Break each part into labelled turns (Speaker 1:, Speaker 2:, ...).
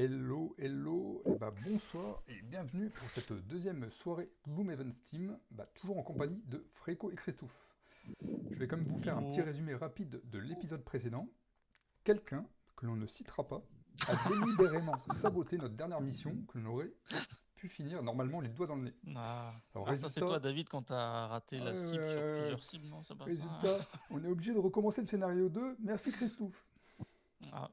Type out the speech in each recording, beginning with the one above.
Speaker 1: Hello, et bonsoir et bienvenue pour cette deuxième soirée Gloomhaven Steam, toujours en compagnie de Fréco et Christophe. Je vais quand même vous faire un petit
Speaker 2: Yo.
Speaker 1: résumé rapide de l'épisode précédent. Quelqu'un, que l'on ne citera pas, a délibérément saboté notre dernière mission que l'on aurait pu finir normalement les doigts dans le nez. Alors
Speaker 2: Ça c'est toi
Speaker 1: résultat,
Speaker 2: David quand t'as raté la cible sur
Speaker 1: euh,
Speaker 2: plusieurs cibles, non? C'est pas ça?
Speaker 1: résultat, on est obligé de recommencer le scénario 2. Merci Christophe.
Speaker 2: Ah,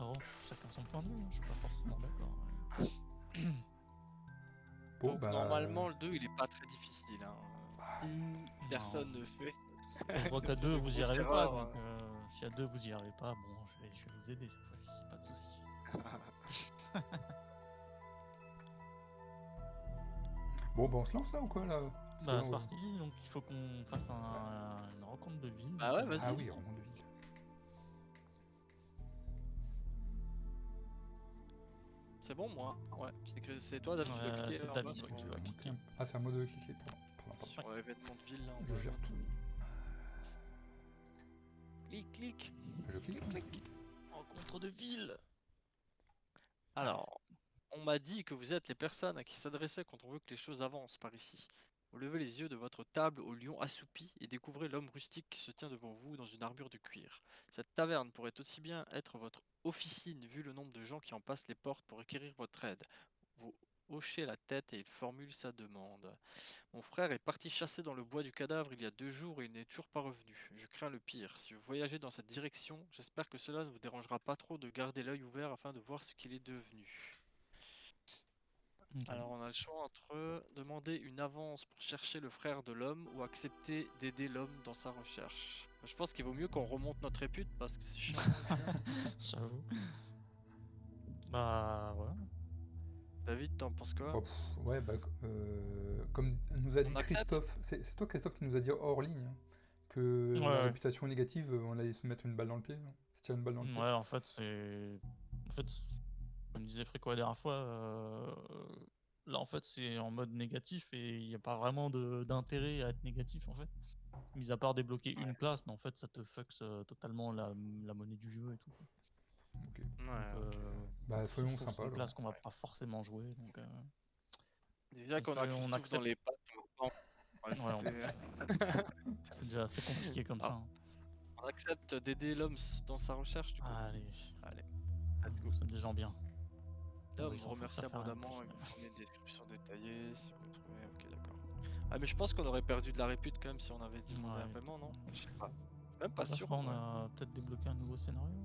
Speaker 2: oh, chacun son point de vue, hein, je suis pas forcément d'accord.
Speaker 1: Bon
Speaker 3: Donc normalement le 2 il est pas très difficile. Si
Speaker 2: Non.
Speaker 3: personne ne fait,
Speaker 2: Je vois
Speaker 3: ne
Speaker 2: qu'à
Speaker 3: fait
Speaker 2: deux
Speaker 3: de
Speaker 2: vous y
Speaker 3: grosses
Speaker 2: arrivez pas,
Speaker 3: erreurs.
Speaker 2: donc si à deux vous y arrivez pas, bon, je vais vous aider cette fois-ci, pas de soucis.
Speaker 1: Bon, on se lance là ou quoi là?
Speaker 2: Bah c'est parti, donc il faut qu'on fasse une rencontre de ville.
Speaker 3: Bah ouais,
Speaker 2: donc,
Speaker 3: vas-y.
Speaker 1: Ah oui, roman de ville.
Speaker 3: C'est bon moi. Ouais, c'est toi David, tu dois cliquer
Speaker 2: c'est
Speaker 3: en bas
Speaker 2: David
Speaker 3: sur,
Speaker 2: qui doit cliquer.
Speaker 1: Ah, c'est un mode de cliquer, pardon.
Speaker 3: sur événement de ville là en
Speaker 1: Je
Speaker 3: bas.
Speaker 1: gère tout.
Speaker 3: Clique.
Speaker 1: Je clique.
Speaker 2: Rencontre de ville.
Speaker 3: Alors, on m'a dit que vous êtes les personnes à qui s'adresser quand on veut que les choses avancent par ici. Vous levez les yeux de votre table au lion assoupi et découvrez l'homme rustique qui se tient devant vous dans une armure de cuir. Cette taverne pourrait aussi bien être votre officine vu le nombre de gens qui en passent les portes pour requérir votre aide. Vous hochez la tête et il formule sa demande. Mon frère est parti chasser dans le bois du cadavre il y a 2 jours et il n'est toujours pas revenu. Je crains le pire. Si vous voyagez dans cette direction, j'espère que cela ne vous dérangera pas trop de garder l'œil ouvert afin de voir ce qu'il est devenu.
Speaker 2: Ok.
Speaker 3: Alors on a le choix entre demander une avance pour chercher le frère de l'homme ou accepter d'aider l'homme dans sa recherche. Je pense qu'il vaut mieux qu'on remonte notre répute parce que c'est chiant.
Speaker 2: J'avoue. Bah ouais.
Speaker 3: David, t'en penses quoi?
Speaker 1: Oh, ouais, comme nous a dit
Speaker 3: On accepte?
Speaker 1: Christophe, c'est toi Christophe qui nous a dit hors ligne que la
Speaker 2: Ouais.
Speaker 1: réputation négative, on allait se mettre une balle dans le pied, non? Se tirer une balle dans le pied.
Speaker 2: Ouais, en fait, comme disait Fréco la dernière fois, là, en fait, c'est en mode négatif et il n'y a pas vraiment d'intérêt à être négatif, en fait. Mis à part débloquer
Speaker 3: Ouais.
Speaker 2: une classe, mais en fait, ça te fucks totalement la monnaie du jeu et tout.
Speaker 1: Ok.
Speaker 3: Ouais, ok.
Speaker 1: Soyons
Speaker 2: Sauf
Speaker 1: sympas
Speaker 2: une
Speaker 1: alors.
Speaker 2: classe qu'on va pas forcément jouer, donc
Speaker 3: Déjà qu'on a Christophe
Speaker 2: accepte.
Speaker 3: dans les pattes, on va
Speaker 2: C'est déjà assez compliqué comme ça. Hein.
Speaker 3: On accepte d'aider l'homme dans sa recherche du coup.
Speaker 2: Allez,
Speaker 3: Let's go.
Speaker 2: c'est des gens bien.
Speaker 3: L'homme
Speaker 2: Ils s'en foutent,
Speaker 3: remercie
Speaker 2: ça fait rien de
Speaker 3: abondamment et
Speaker 2: plus.
Speaker 3: vous fournit une description détaillée si vous trouvez. Ok, d'accord. Ah, mais je pense qu'on aurait perdu de la répute quand même si on avait demandé un
Speaker 2: Ouais.
Speaker 3: paiement, non? Je sais pas. Même pas
Speaker 2: Là, je
Speaker 3: sûr.
Speaker 2: crois
Speaker 3: en
Speaker 2: on
Speaker 3: vrai.
Speaker 2: a peut-être débloqué un nouveau scénario.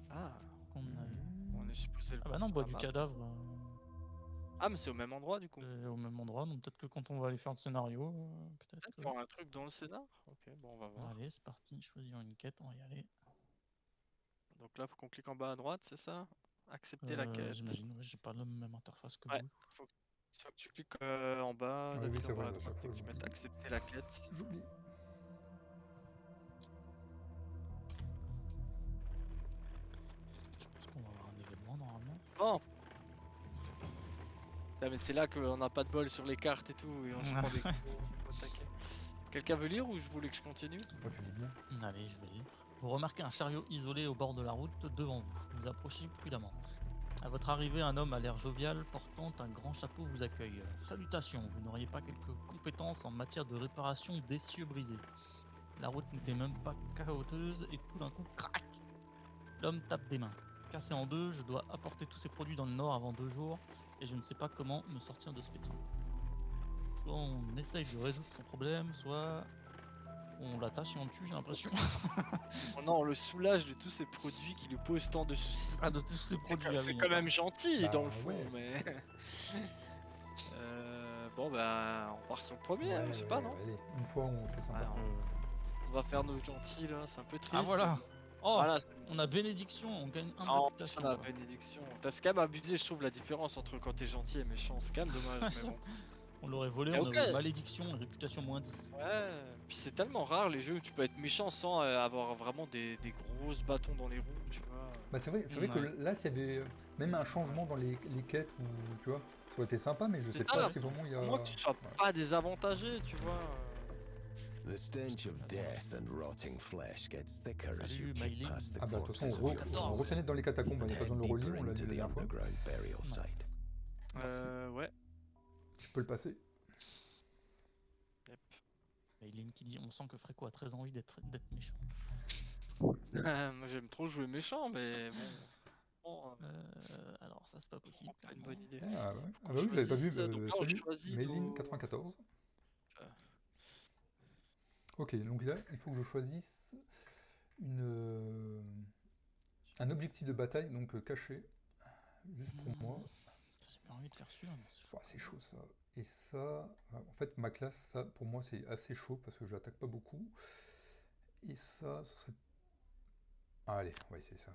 Speaker 2: Là,
Speaker 3: Ah,
Speaker 2: qu'on a eu.
Speaker 3: on est supposé le
Speaker 2: Ah bah
Speaker 3: voir
Speaker 2: non,
Speaker 3: sur
Speaker 2: bois
Speaker 3: la
Speaker 2: du
Speaker 3: map.
Speaker 2: cadavre.
Speaker 3: Ah, mais c'est au même endroit du coup.
Speaker 2: Au même endroit, donc peut-être que quand on va aller faire le scénario, peut-être
Speaker 3: Peut-être
Speaker 2: que...
Speaker 3: qu'il y aura un truc dans le scénar. Ok, bon, on va voir.
Speaker 2: Allez, c'est parti, choisir une quête, on va y aller.
Speaker 3: Donc là, faut qu'on clique en bas à droite, c'est ça? Accepter la quête.
Speaker 2: J'imagine, ouais, j'ai pas la même interface que
Speaker 3: Ouais,
Speaker 2: vous.
Speaker 3: faut que tu cliques en bas,
Speaker 1: Oui,
Speaker 3: David,
Speaker 1: c'est
Speaker 3: en bas
Speaker 1: vrai,
Speaker 3: à
Speaker 1: à
Speaker 3: droite,
Speaker 1: chaque
Speaker 3: et
Speaker 1: fois,
Speaker 3: que tu
Speaker 1: j'oublie.
Speaker 3: mettes accepter la quête.
Speaker 1: J'oublie.
Speaker 2: Je pense qu'on va avoir un événement normalement.
Speaker 3: Bon! Ah, mais c'est là qu'on n'a pas de bol sur les cartes et tout, et on se prend des coups au taquet. Quelqu'un veut lire ou je voulais que je continue?
Speaker 1: Moi, tu dis bien.
Speaker 2: Allez, je vais lire. Vous remarquez un chariot isolé au bord de la route devant vous. Vous approchez prudemment. À votre arrivée, un homme à l'air jovial portant un grand chapeau vous accueille. Salutations, vous n'auriez pas quelques compétences en matière de réparation d'essieux brisés. La route n'était même pas cahoteuse et tout d'un coup, crac! L'homme tape des mains. Cassé en deux, je dois apporter tous ces produits dans le nord avant 2 jours et je ne sais pas comment me sortir de ce pétrin. Soit on essaye de résoudre son problème, soit on l'attache et on le tue, j'ai l'impression.
Speaker 3: Oh non, on le soulage de tous ces produits qui lui posent tant de soucis.
Speaker 2: Ah, de tous ces produits,
Speaker 3: C'est quand même gentil
Speaker 1: Bah,
Speaker 3: dans le fond,
Speaker 1: ouais.
Speaker 3: mais. Bon, bah, on part sur le premier,
Speaker 1: Ouais,
Speaker 3: je sais pas, non?
Speaker 1: allez, une fois on fait sympa.
Speaker 3: Alors, on va faire nos gentils là, c'est un peu triste.
Speaker 2: Ah voilà. Oh,
Speaker 3: Voilà,
Speaker 2: on a bénédiction, on gagne un de
Speaker 3: non,
Speaker 2: réputation.
Speaker 3: la
Speaker 2: quoi.
Speaker 3: bénédiction. T'as quand même abusé, je trouve, la différence entre quand t'es gentil et méchant. C'est quand même dommage, mais bon.
Speaker 2: On l'aurait volé,
Speaker 3: Et
Speaker 2: on
Speaker 3: ok.
Speaker 2: aurait malédiction, une réputation moins 10.
Speaker 3: Ouais, puis c'est tellement rare les jeux où tu peux être méchant sans avoir vraiment des grosses bâtons dans les roues, tu vois.
Speaker 1: Bah, c'est vrai que là, s'il y avait même un changement dans les quêtes, ou tu vois, ça aurait été sympa, mais je sais
Speaker 3: C'est
Speaker 1: pas
Speaker 3: ça,
Speaker 1: si vraiment il y a.
Speaker 3: au moins que tu sois
Speaker 1: Voilà.
Speaker 3: pas désavantagé, tu vois.
Speaker 4: The stench of death and rotting flesh gets thicker as you
Speaker 2: Salut,
Speaker 4: kick
Speaker 2: Maïling.
Speaker 4: past the
Speaker 1: Ah bah de toute façon,
Speaker 4: corpses of your
Speaker 1: on
Speaker 4: foes
Speaker 1: retenait dans les catacombes, il n'y a pas
Speaker 4: and
Speaker 1: besoin de
Speaker 4: head
Speaker 1: le relire,
Speaker 4: deeper
Speaker 1: on l'a
Speaker 4: into
Speaker 1: lu la
Speaker 4: the
Speaker 1: dernière fois.
Speaker 4: underground burial site.
Speaker 3: Ouais.
Speaker 1: Tu peux le passer.
Speaker 3: Yep.
Speaker 2: Maïling qui dit on sent que Fréco a très envie d'être méchant.
Speaker 3: Moi j'aime trop jouer méchant, mais bon,
Speaker 2: Alors ça c'est pas possible.
Speaker 3: c'est pas une bonne idée.
Speaker 1: Ah, ouais.
Speaker 3: Faut
Speaker 1: Ah
Speaker 3: qu'on
Speaker 1: bah oui, j'avais pas vu.
Speaker 3: choisisse, donc là, on
Speaker 1: Salut,
Speaker 3: choisit
Speaker 1: Méline
Speaker 3: nos-
Speaker 1: 94.
Speaker 3: Euh.
Speaker 1: Ok, donc là, il faut que je choisisse un objectif de bataille, donc caché, juste pour moi.
Speaker 2: J'ai pas envie de faire celui-là. Mais c'est
Speaker 1: Ouah, c'est chaud ça. Et ça, en fait, ma classe, ça, pour moi, c'est assez chaud parce que j'attaque pas beaucoup. Et ça, ce serait. Ah, allez, on va essayer ça.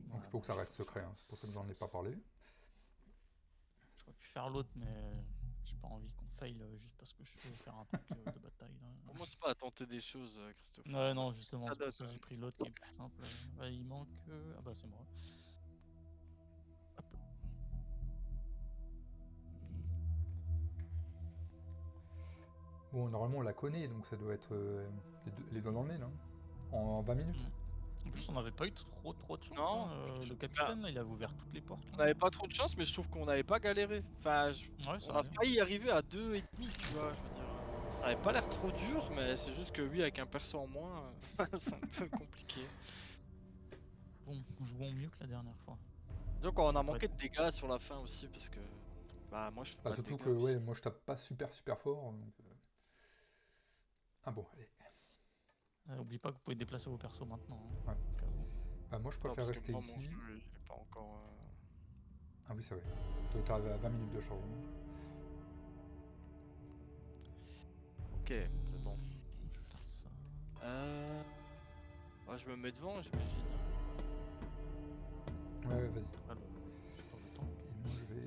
Speaker 1: Donc il faut que ça reste secret, hein. C'est pour ça que j'en ai pas parlé.
Speaker 2: J'aurais pu faire l'autre, mais j'ai pas envie qu'on fail juste parce que je veux faire un truc de bataille. Là.
Speaker 3: Commence pas à tenter des choses, Christophe.
Speaker 2: Ouais, non, justement,
Speaker 3: Ça
Speaker 2: c'est pour
Speaker 3: date,
Speaker 2: ça que j'ai pris l'autre qui est plus simple. Bah, il manque. Ah bah, c'est moi. Hop.
Speaker 1: Bon, normalement, on la connaît, donc ça doit être les doigts dans le nez, là. En 20 minutes.
Speaker 2: En plus, on n'avait pas eu trop de chance.
Speaker 3: Non,
Speaker 2: Le capitaine, là, il avait ouvert toutes les portes.
Speaker 3: On n'avait pas trop de chance, mais je trouve qu'on n'avait pas galéré. Enfin,
Speaker 2: Ouais, ça
Speaker 3: on a
Speaker 2: va.
Speaker 3: failli arriver à 2,5, tu vois. Je veux dire, ça avait pas l'air trop dur, mais c'est juste que oui, avec un perso en moins, c'est un peu compliqué.
Speaker 2: Bon, jouons mieux que la dernière fois.
Speaker 3: Donc on a manqué de dégâts sur la fin aussi, parce que bah moi je fais
Speaker 1: Bah,
Speaker 3: pas de
Speaker 1: surtout
Speaker 3: dégâts
Speaker 1: que
Speaker 3: aussi.
Speaker 1: ouais, moi je tape pas super fort. Donc, Ah bon, allez.
Speaker 2: Oublie pas que vous pouvez déplacer vos persos maintenant. Hein,
Speaker 1: Ouais.
Speaker 2: au cas où.
Speaker 1: Bah, moi je
Speaker 3: Non,
Speaker 1: préfère
Speaker 3: parce que
Speaker 1: rester
Speaker 3: moi, mon
Speaker 1: ici.
Speaker 3: jeu, il est pas encore.
Speaker 1: Ah oui, c'est vrai. Tu dois arriver à 20 minutes de chargement.
Speaker 3: Ok, c'est bon.
Speaker 2: Je vais faire ça.
Speaker 3: Bah, je me mets devant, j'imagine.
Speaker 1: Ouais, vas-y.
Speaker 2: Voilà, je prends le temps.
Speaker 1: Et moi je vais.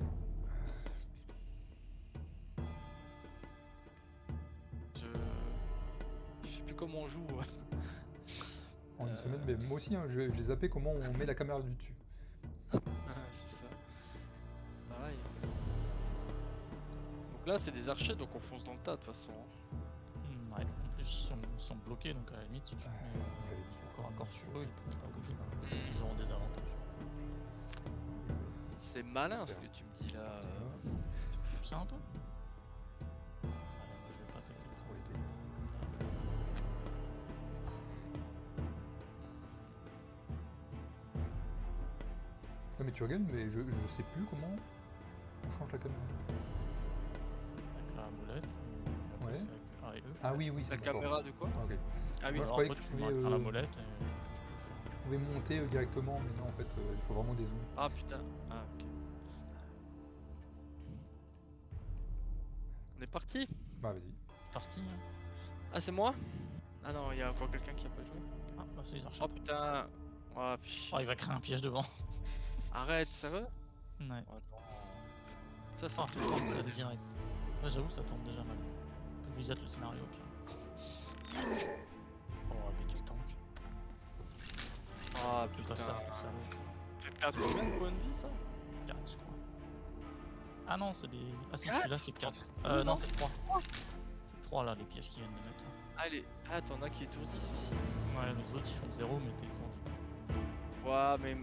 Speaker 3: Je sais plus comment on joue.
Speaker 1: En une semaine, mais moi aussi, hein, j'ai zappé comment on met la caméra du dessus.
Speaker 3: C'est ça. Pareil. Donc là, c'est des archers, donc on fonce dans le tas de toute façon.
Speaker 2: Ouais, en plus, ils sont bloqués, donc à la limite, si tu mets
Speaker 1: J'avais dit
Speaker 2: corps à corps sur eux, ils pourront pas bouger.
Speaker 3: Mm.
Speaker 2: Ils auront des avantages.
Speaker 3: C'est malin ce que tu me dis là.
Speaker 2: C'est un peu. Allez, moi je vais pas attaquer trop les dégâts.
Speaker 1: Non mais tu rigoles, mais je sais plus comment on change la caméra.
Speaker 2: Avec la molette.
Speaker 1: Ouais.
Speaker 2: Avec A et E.
Speaker 1: Ah oui, oui,
Speaker 3: La
Speaker 1: c'est d'accord.
Speaker 3: caméra de quoi?
Speaker 1: Ah, ok.
Speaker 3: Ah oui,
Speaker 1: Moi, je
Speaker 2: Alors
Speaker 1: croyais
Speaker 2: après,
Speaker 1: que
Speaker 2: tu
Speaker 1: tu
Speaker 2: peux
Speaker 1: pouvais,
Speaker 2: maintenir la molette et tu peux faire.
Speaker 1: Tu pouvais monter directement, mais non, en fait, il faut vraiment dézoomer.
Speaker 3: Ah putain. Ah ok. On est parti?
Speaker 1: Bah vas-y.
Speaker 2: Parti. Hein.
Speaker 3: Ah c'est moi? Ah non, il y a encore quelqu'un qui a pas joué.
Speaker 2: Ah, bah c'est les archers.
Speaker 3: Oh putain. Oh, pis-
Speaker 2: Oh, il va créer un piège devant.
Speaker 3: Arrête, sérieux?
Speaker 2: Ouais.
Speaker 3: Oh non. Ça
Speaker 2: Ah,
Speaker 3: tourne.
Speaker 2: ça le direct. Ouais, j'avoue, ça tombe déjà mal. On peut reset le scénario au pire. Oh, mais quel tank.
Speaker 3: Ah
Speaker 2: Tu passes ça,
Speaker 3: putain.
Speaker 2: c'est salaud.
Speaker 3: Ça fait perdre combien de points de vie ça?
Speaker 2: 4, je crois. Ah non, c'est des. Ah si,
Speaker 3: Quatre
Speaker 2: celui-là c'est 4.
Speaker 3: Non,
Speaker 2: Non, c'est 3. C'est 3 là, les pièges qu'ils viennent de mettre. Là.
Speaker 3: Allez, ah t'en as qui étourdissent aussi.
Speaker 2: Ouais, les autres ils font 0, mais t'es étourdi.
Speaker 3: Ouais, mais il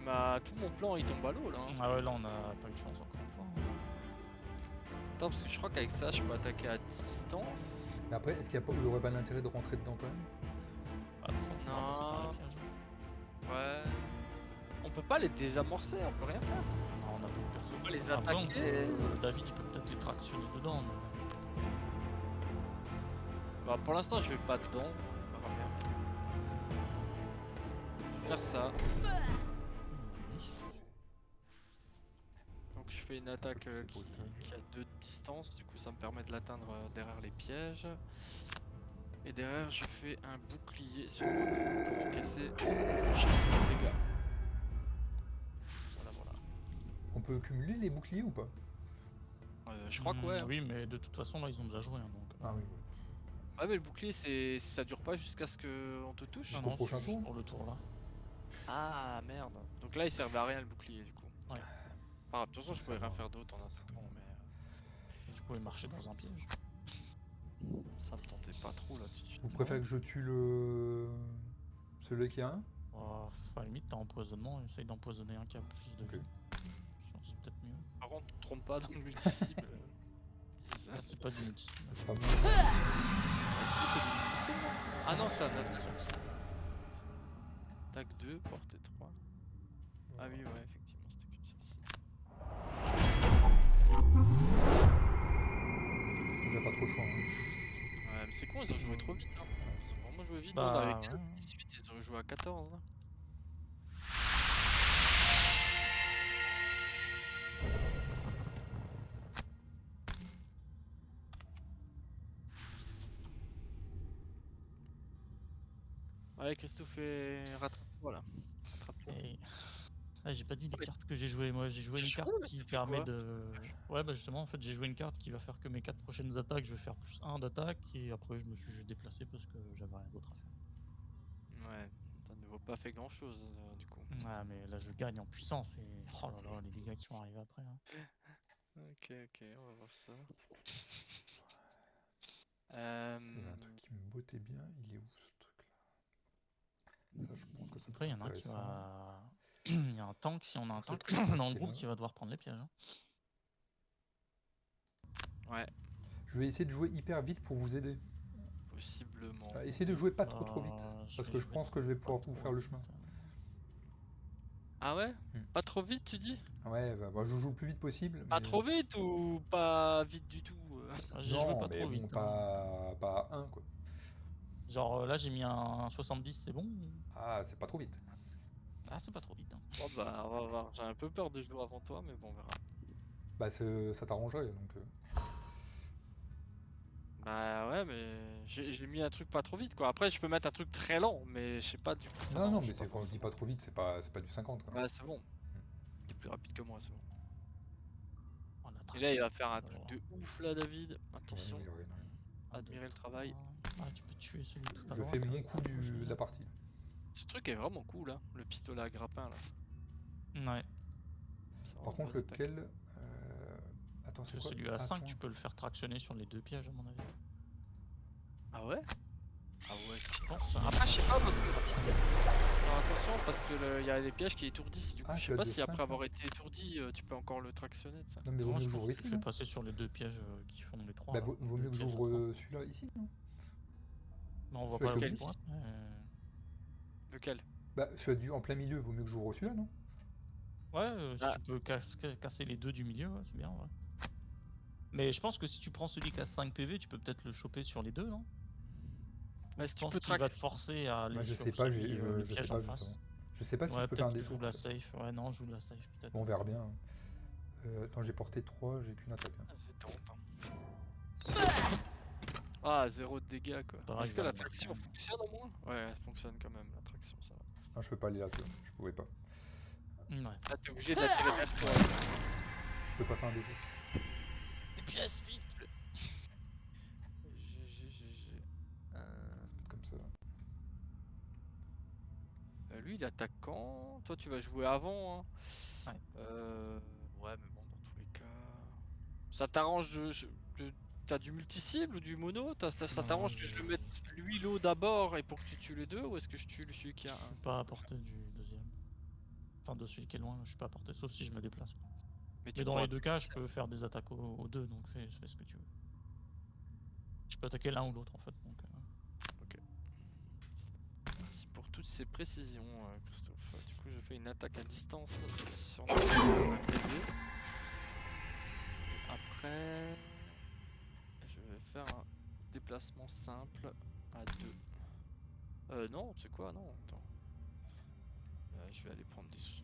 Speaker 3: m'a tout mon plan il tombe à l'eau là. Hein.
Speaker 2: Ah ouais, là on a pas eu de chance encore une fois.
Speaker 3: Attends, parce que je crois qu'avec ça je peux attaquer à distance.
Speaker 1: Mais après, est-ce qu'il n'y aurait pas l'intérêt de rentrer dedans quand même?
Speaker 2: Ah, de toute façon, on va passer par
Speaker 3: Non.
Speaker 2: les pièges.
Speaker 3: Ouais. On peut pas les désamorcer, on peut rien faire.
Speaker 2: Non, on a pas de perso.
Speaker 3: peut les
Speaker 2: Après, on
Speaker 3: attaquer.
Speaker 2: peut- David il peut peut-être les tractionner dedans. Mais...
Speaker 3: Bah pour l'instant je vais pas dedans. On verra bien. Je vais faire ça. Donc je fais une attaque qui a 2 de distance, du coup ça me permet de l'atteindre derrière les pièges. Et derrière je fais un bouclier sur moi pour encaisser chaque dégâts. Voilà voilà.
Speaker 1: On peut cumuler les boucliers ou pas?
Speaker 3: Je crois que ouais.
Speaker 2: Oui, mais de toute façon là ils ont déjà joué. Hein, donc...
Speaker 1: Ah oui, ouais.
Speaker 3: Ouais mais le bouclier ça dure pas jusqu'à ce qu'on te touche.
Speaker 2: Non,
Speaker 1: Au
Speaker 2: non,
Speaker 1: prochain
Speaker 2: c'est juste
Speaker 1: tour.
Speaker 2: pour le tour là.
Speaker 3: Ah merde. Donc là il servait à rien le bouclier du coup.
Speaker 2: Ouais.
Speaker 3: Enfin, de toute façon je
Speaker 1: Ça
Speaker 3: pourrais rien
Speaker 1: va.
Speaker 3: faire d'autre en attaquant mais...
Speaker 2: Du coup, pouvez marcher dans un piège.
Speaker 3: Ça me tentait pas trop là tout de suite.
Speaker 1: Vous préférez que je tue celui qui a un?
Speaker 2: À la limite, t'as empoisonnement, essaye d'empoisonner un qui a plus de
Speaker 1: Ok.
Speaker 2: vie. Je pense que c'est peut-être mieux.
Speaker 3: Par contre, te trompe pas dans le multi-cible.
Speaker 2: Ah, c'est pas du multi.
Speaker 1: C'est pas mal.
Speaker 3: Ah si, c'est du multi-cible. Ah non, c'est un attaque. Attaque 2, portée 3. Ah oui, ouais, effectivement, c'était qu'une celle-ci.
Speaker 1: Il a pas trop le choix. Hein.
Speaker 3: Ouais, mais c'est con, ils ont joué trop vite. Hein. Ils ont vraiment joué vite.
Speaker 2: Bah,
Speaker 3: Nous, on avait
Speaker 2: ouais.
Speaker 3: 15, 18, ils auraient joué à 14 là. Allez, Christophe, rattrape-toi là. Rattrape-toi.
Speaker 2: Et... Ah, j'ai pas dit les
Speaker 3: Ouais.
Speaker 2: cartes que j'ai jouées. Moi, j'ai joué
Speaker 3: T'as
Speaker 2: une
Speaker 3: joué,
Speaker 2: carte
Speaker 3: mais
Speaker 2: qui
Speaker 3: t'as fait
Speaker 2: permet
Speaker 3: quoi?
Speaker 2: de. Ouais, bah justement, en fait, j'ai joué une carte qui va faire que mes 4 prochaines attaques, je vais faire plus 1 d'attaque. Et après, je me suis juste déplacé parce que j'avais rien d'autre à faire.
Speaker 3: Ouais, ça ne vaut pas fait grand chose du coup.
Speaker 2: Ah, mais là, je gagne en puissance. Et oh là là, les dégâts qui vont arriver après. Hein.
Speaker 3: Ok, on va voir ça.
Speaker 1: Il y avait un truc qui me bottait bien. Il est où ce truc-là? Ça, je pense que ça peut
Speaker 2: Après, il y
Speaker 1: être
Speaker 2: en a un qui
Speaker 1: intéressant.
Speaker 2: va. Il y a un tank, si on a un
Speaker 1: Pour ça
Speaker 2: tank
Speaker 1: que je pense
Speaker 2: dans le
Speaker 1: qu'il est
Speaker 2: groupe
Speaker 1: là.
Speaker 2: qui va devoir prendre les pièges. Hein.
Speaker 3: Ouais,
Speaker 1: Je vais essayer de jouer hyper vite pour vous aider.
Speaker 3: possiblement.
Speaker 1: Essayez de jouer pas trop vite.
Speaker 2: Je
Speaker 1: Parce
Speaker 2: vais
Speaker 1: que je
Speaker 2: jouer
Speaker 1: pense que je vais
Speaker 2: pas
Speaker 1: pouvoir vous
Speaker 2: trop
Speaker 1: faire le
Speaker 2: vite.
Speaker 1: chemin.
Speaker 3: Ah ouais?
Speaker 1: Hmm.
Speaker 3: Pas trop vite, tu dis?
Speaker 1: Ouais, bah, je joue le plus vite possible.
Speaker 3: Pas
Speaker 1: mais-
Speaker 3: trop vite ou pas vite du tout?
Speaker 2: J'ai joué
Speaker 1: Non,
Speaker 2: pas
Speaker 1: mais
Speaker 2: trop
Speaker 1: bon,
Speaker 2: vite. Hein.
Speaker 1: pas à 1 quoi.
Speaker 2: Genre là, j'ai mis un 70, c'est bon?
Speaker 1: Ah, c'est pas trop vite.
Speaker 2: Ah, c'est pas trop vite. Hein.
Speaker 3: Bon bah, on va voir. J'ai un peu peur de jouer avant toi, mais bon, on verra.
Speaker 1: Bah, ça t'arrangerait donc.
Speaker 3: Bah ouais, mais j'ai mis un truc pas trop vite quoi. Après, je peux mettre un truc très lent, mais je sais pas du coup. Ça
Speaker 1: Non, non,
Speaker 3: m'arrange
Speaker 1: mais
Speaker 3: pas
Speaker 1: c'est quand je dis
Speaker 3: forcément.
Speaker 1: pas trop vite, c'est pas du 50 quoi.
Speaker 3: Ouais, c'est bon. T'es plus rapide que moi, c'est bon.
Speaker 2: On a
Speaker 3: Et là, il va
Speaker 2: traqué.
Speaker 3: faire un truc de ouf là, David.
Speaker 1: Ouais,
Speaker 3: Attention,
Speaker 1: non, il y a rien, rien.
Speaker 3: admirez le travail.
Speaker 2: Ah, tu peux tuer celui tout à
Speaker 1: Je
Speaker 2: droite.
Speaker 1: fais mon coup de la partie.
Speaker 3: Ce truc est vraiment cool, hein, le pistolet à grappin là.
Speaker 2: Ouais.
Speaker 3: C'est
Speaker 1: Par
Speaker 3: vraiment
Speaker 1: contre,
Speaker 3: bonne attaque.
Speaker 1: lequel. Attends,
Speaker 2: Parce
Speaker 1: c'est
Speaker 2: que
Speaker 1: quoi?
Speaker 2: celui à 5,
Speaker 1: soin.
Speaker 2: tu peux le faire tractionner sur les 2 pièges, à mon avis.
Speaker 3: Ah ouais? Ah ouais,
Speaker 2: Je pense.
Speaker 3: après, je sais pas parce que. Alors, attention, parce que il y a des pièges qui étourdissent. Du coup,
Speaker 1: Ah,
Speaker 3: je
Speaker 1: tu
Speaker 3: sais
Speaker 1: as
Speaker 3: pas
Speaker 1: de
Speaker 3: si après
Speaker 1: 5,
Speaker 3: avoir été étourdi, tu peux encore le tractionner de ça.
Speaker 1: Non, mais vaut
Speaker 2: Non,
Speaker 1: mieux
Speaker 2: je
Speaker 1: que
Speaker 2: pense
Speaker 1: j'ouvre
Speaker 2: que
Speaker 1: ici.
Speaker 2: tu le fais
Speaker 1: Non
Speaker 2: passer sur les 2 pièges qui font les 3.
Speaker 1: Bah, vaut mieux que j'ouvre celui-là ici, non?
Speaker 2: Mais on voit
Speaker 1: celui
Speaker 2: pas
Speaker 1: avec
Speaker 2: la
Speaker 1: le
Speaker 2: droite.
Speaker 3: Lequel?
Speaker 1: Bah, celui en plein milieu, vaut mieux que j'ouvre celui-là, non?
Speaker 2: Ouais, si
Speaker 3: Ah.
Speaker 2: tu peux casser les 2 du milieu, ouais, c'est bien, ouais. Mais je pense que si tu prends celui qui a 5 PV, tu peux peut-être le choper sur les 2, non?
Speaker 3: Bah,
Speaker 2: Je
Speaker 3: si tu
Speaker 2: pense
Speaker 3: peux
Speaker 2: qu'il va te
Speaker 3: tractionner.
Speaker 2: forcer à aller
Speaker 1: Moi, je
Speaker 2: sur
Speaker 1: sais pas,
Speaker 2: celui,
Speaker 1: je
Speaker 2: les
Speaker 1: sais
Speaker 2: pièges
Speaker 1: pas
Speaker 2: en
Speaker 1: justement.
Speaker 2: face.
Speaker 1: Je sais pas si
Speaker 2: Ouais,
Speaker 1: je peux faire un
Speaker 2: peut-être
Speaker 1: des
Speaker 2: joue
Speaker 1: sauts.
Speaker 2: la safe. Ouais, non, joue la safe, peut-être.
Speaker 1: Bon, on verra bien. Attends, j'ai porté 3, j'ai qu'une attaque. Hein.
Speaker 3: Ah, c'est tentant. Ah, 0 de dégâts quoi.
Speaker 2: Pareil,
Speaker 3: Est-ce
Speaker 2: il
Speaker 3: que
Speaker 2: va
Speaker 3: la
Speaker 2: le mettre
Speaker 3: traction
Speaker 2: quand même.
Speaker 3: fonctionne au moins? Ouais, elle fonctionne quand même, la traction, ça va.
Speaker 1: Non, je peux pas aller là, tu vois. Je pouvais pas.
Speaker 2: Ouais.
Speaker 3: Là, t'es obligé de la tirer vers toi.
Speaker 1: Je peux pas faire un des sauts.
Speaker 2: Des pièces, vite!
Speaker 3: GG.
Speaker 1: Ça peut être comme ça.
Speaker 3: Lui, il est attaquant. Toi, tu vas jouer avant. Hein.
Speaker 2: Ouais.
Speaker 3: Ouais, mais bon, dans tous les cas. Ça t'arrange t'as du multi-cible ou du mono? Ça
Speaker 2: Non,
Speaker 3: t'arrange que je le mette lui l'eau d'abord et pour que tu tues les deux ou est-ce que je tue celui qui
Speaker 2: Je
Speaker 3: a un?
Speaker 2: suis pas à portée du deuxième. Enfin, de celui qui est loin, je suis pas à portée, sauf si je me déplace. Quoi.
Speaker 3: Mais
Speaker 2: Mais dans
Speaker 3: pourras-
Speaker 2: les 2 cas, je peux faire des attaques aux 2, donc fais ce que tu veux. Je peux attaquer l'un ou l'autre en fait. Donc,
Speaker 3: Merci pour toutes ces précisions, Christophe. Du coup, je fais une attaque à distance sur notre PV. Après, je vais faire un déplacement simple à 2. Non, tu sais quoi? Non, attends. Je vais aller prendre des sous.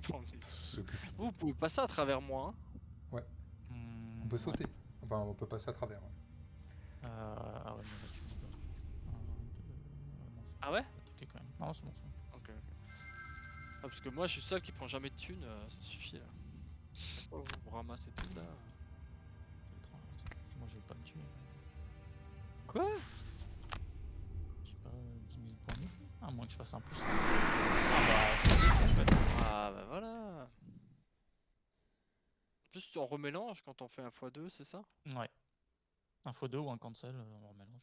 Speaker 3: Prendre des sous.
Speaker 1: Le cupid.
Speaker 3: Vous pouvez passer à travers moi. Hein.
Speaker 1: On peut sauter. Enfin, on peut passer à travers. Ouais.
Speaker 2: Ah ouais, mais là tu peux pas. 1, 2. Non,
Speaker 3: Ah ouais?
Speaker 2: attaquer quand même. Non, c'est bon, c'est bon.
Speaker 3: Ok. Ah, parce que moi, je suis le seul qui prend jamais de thunes, ça suffit là. Pourquoi vous ramassez tout là?
Speaker 2: Moi je vais pas me tuer.
Speaker 3: Quoi?
Speaker 2: J'ai pas 10 000 points de vie. À moins que je fasse un plus. Ah bah c'est vite en fait.
Speaker 3: Ah bah voilà. En plus juste on remélange quand on fait un x2, c'est ça?
Speaker 2: Ouais. Un x2 ou un cancel, on mélange.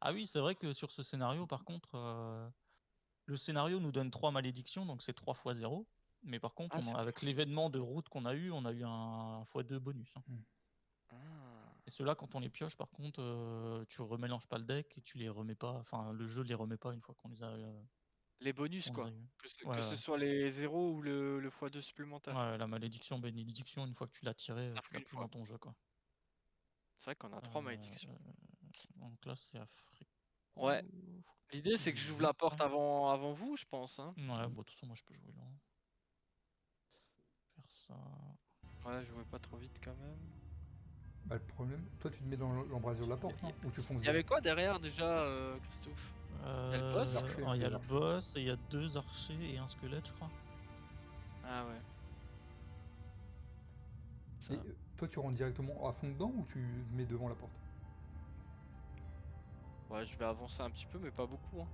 Speaker 2: Ah oui, c'est vrai que sur ce scénario, par contre, le scénario nous donne 3 malédictions, donc c'est 3 x 0. Mais par contre,
Speaker 3: Ah, c'est
Speaker 2: avec
Speaker 3: pour
Speaker 2: l'événement de route qu'on a eu, on a eu un x2 bonus. Hein.
Speaker 3: Ah.
Speaker 2: Et ceux-là, quand on les pioche, par contre, tu remélanges pas le deck et tu les remets pas. Enfin, le jeu les remet pas une fois qu'on les a.
Speaker 3: Les bonus,
Speaker 2: On les
Speaker 3: quoi.
Speaker 2: a eu.
Speaker 3: Que
Speaker 2: Ouais,
Speaker 3: ce
Speaker 2: ouais.
Speaker 3: soit les 0 ou le x2 supplémentaire.
Speaker 2: Ouais, la malédiction, bénédiction, une fois que tu l'as tiré,
Speaker 3: Ça
Speaker 2: tu
Speaker 3: fait
Speaker 2: l'as
Speaker 3: une
Speaker 2: plus
Speaker 3: fois.
Speaker 2: dans ton jeu, quoi.
Speaker 3: C'est vrai qu'on a 3 malédictions.
Speaker 2: Donc là, c'est Afrique.
Speaker 3: Ouais. L'idée, c'est que j'ouvre la porte avant vous, je pense. Hein.
Speaker 2: Ouais, bon, de toute façon, moi, je peux jouer là. Faire ça.
Speaker 3: Ouais, jouez pas trop vite quand même.
Speaker 1: Bah, le problème, toi tu te mets dans l'embrasure de la porte, non? Ou tu fonces
Speaker 3: Il y avait
Speaker 1: dedans?
Speaker 3: quoi derrière déjà, Christophe? Il y a le boss.
Speaker 2: Il y a le boss et il y a 2 archers et un squelette, je crois.
Speaker 3: Ah ouais. Ça.
Speaker 1: Et toi tu rentres directement à fond dedans ou tu te mets devant la porte?
Speaker 3: Ouais, je vais avancer un petit peu, mais pas beaucoup. Hein.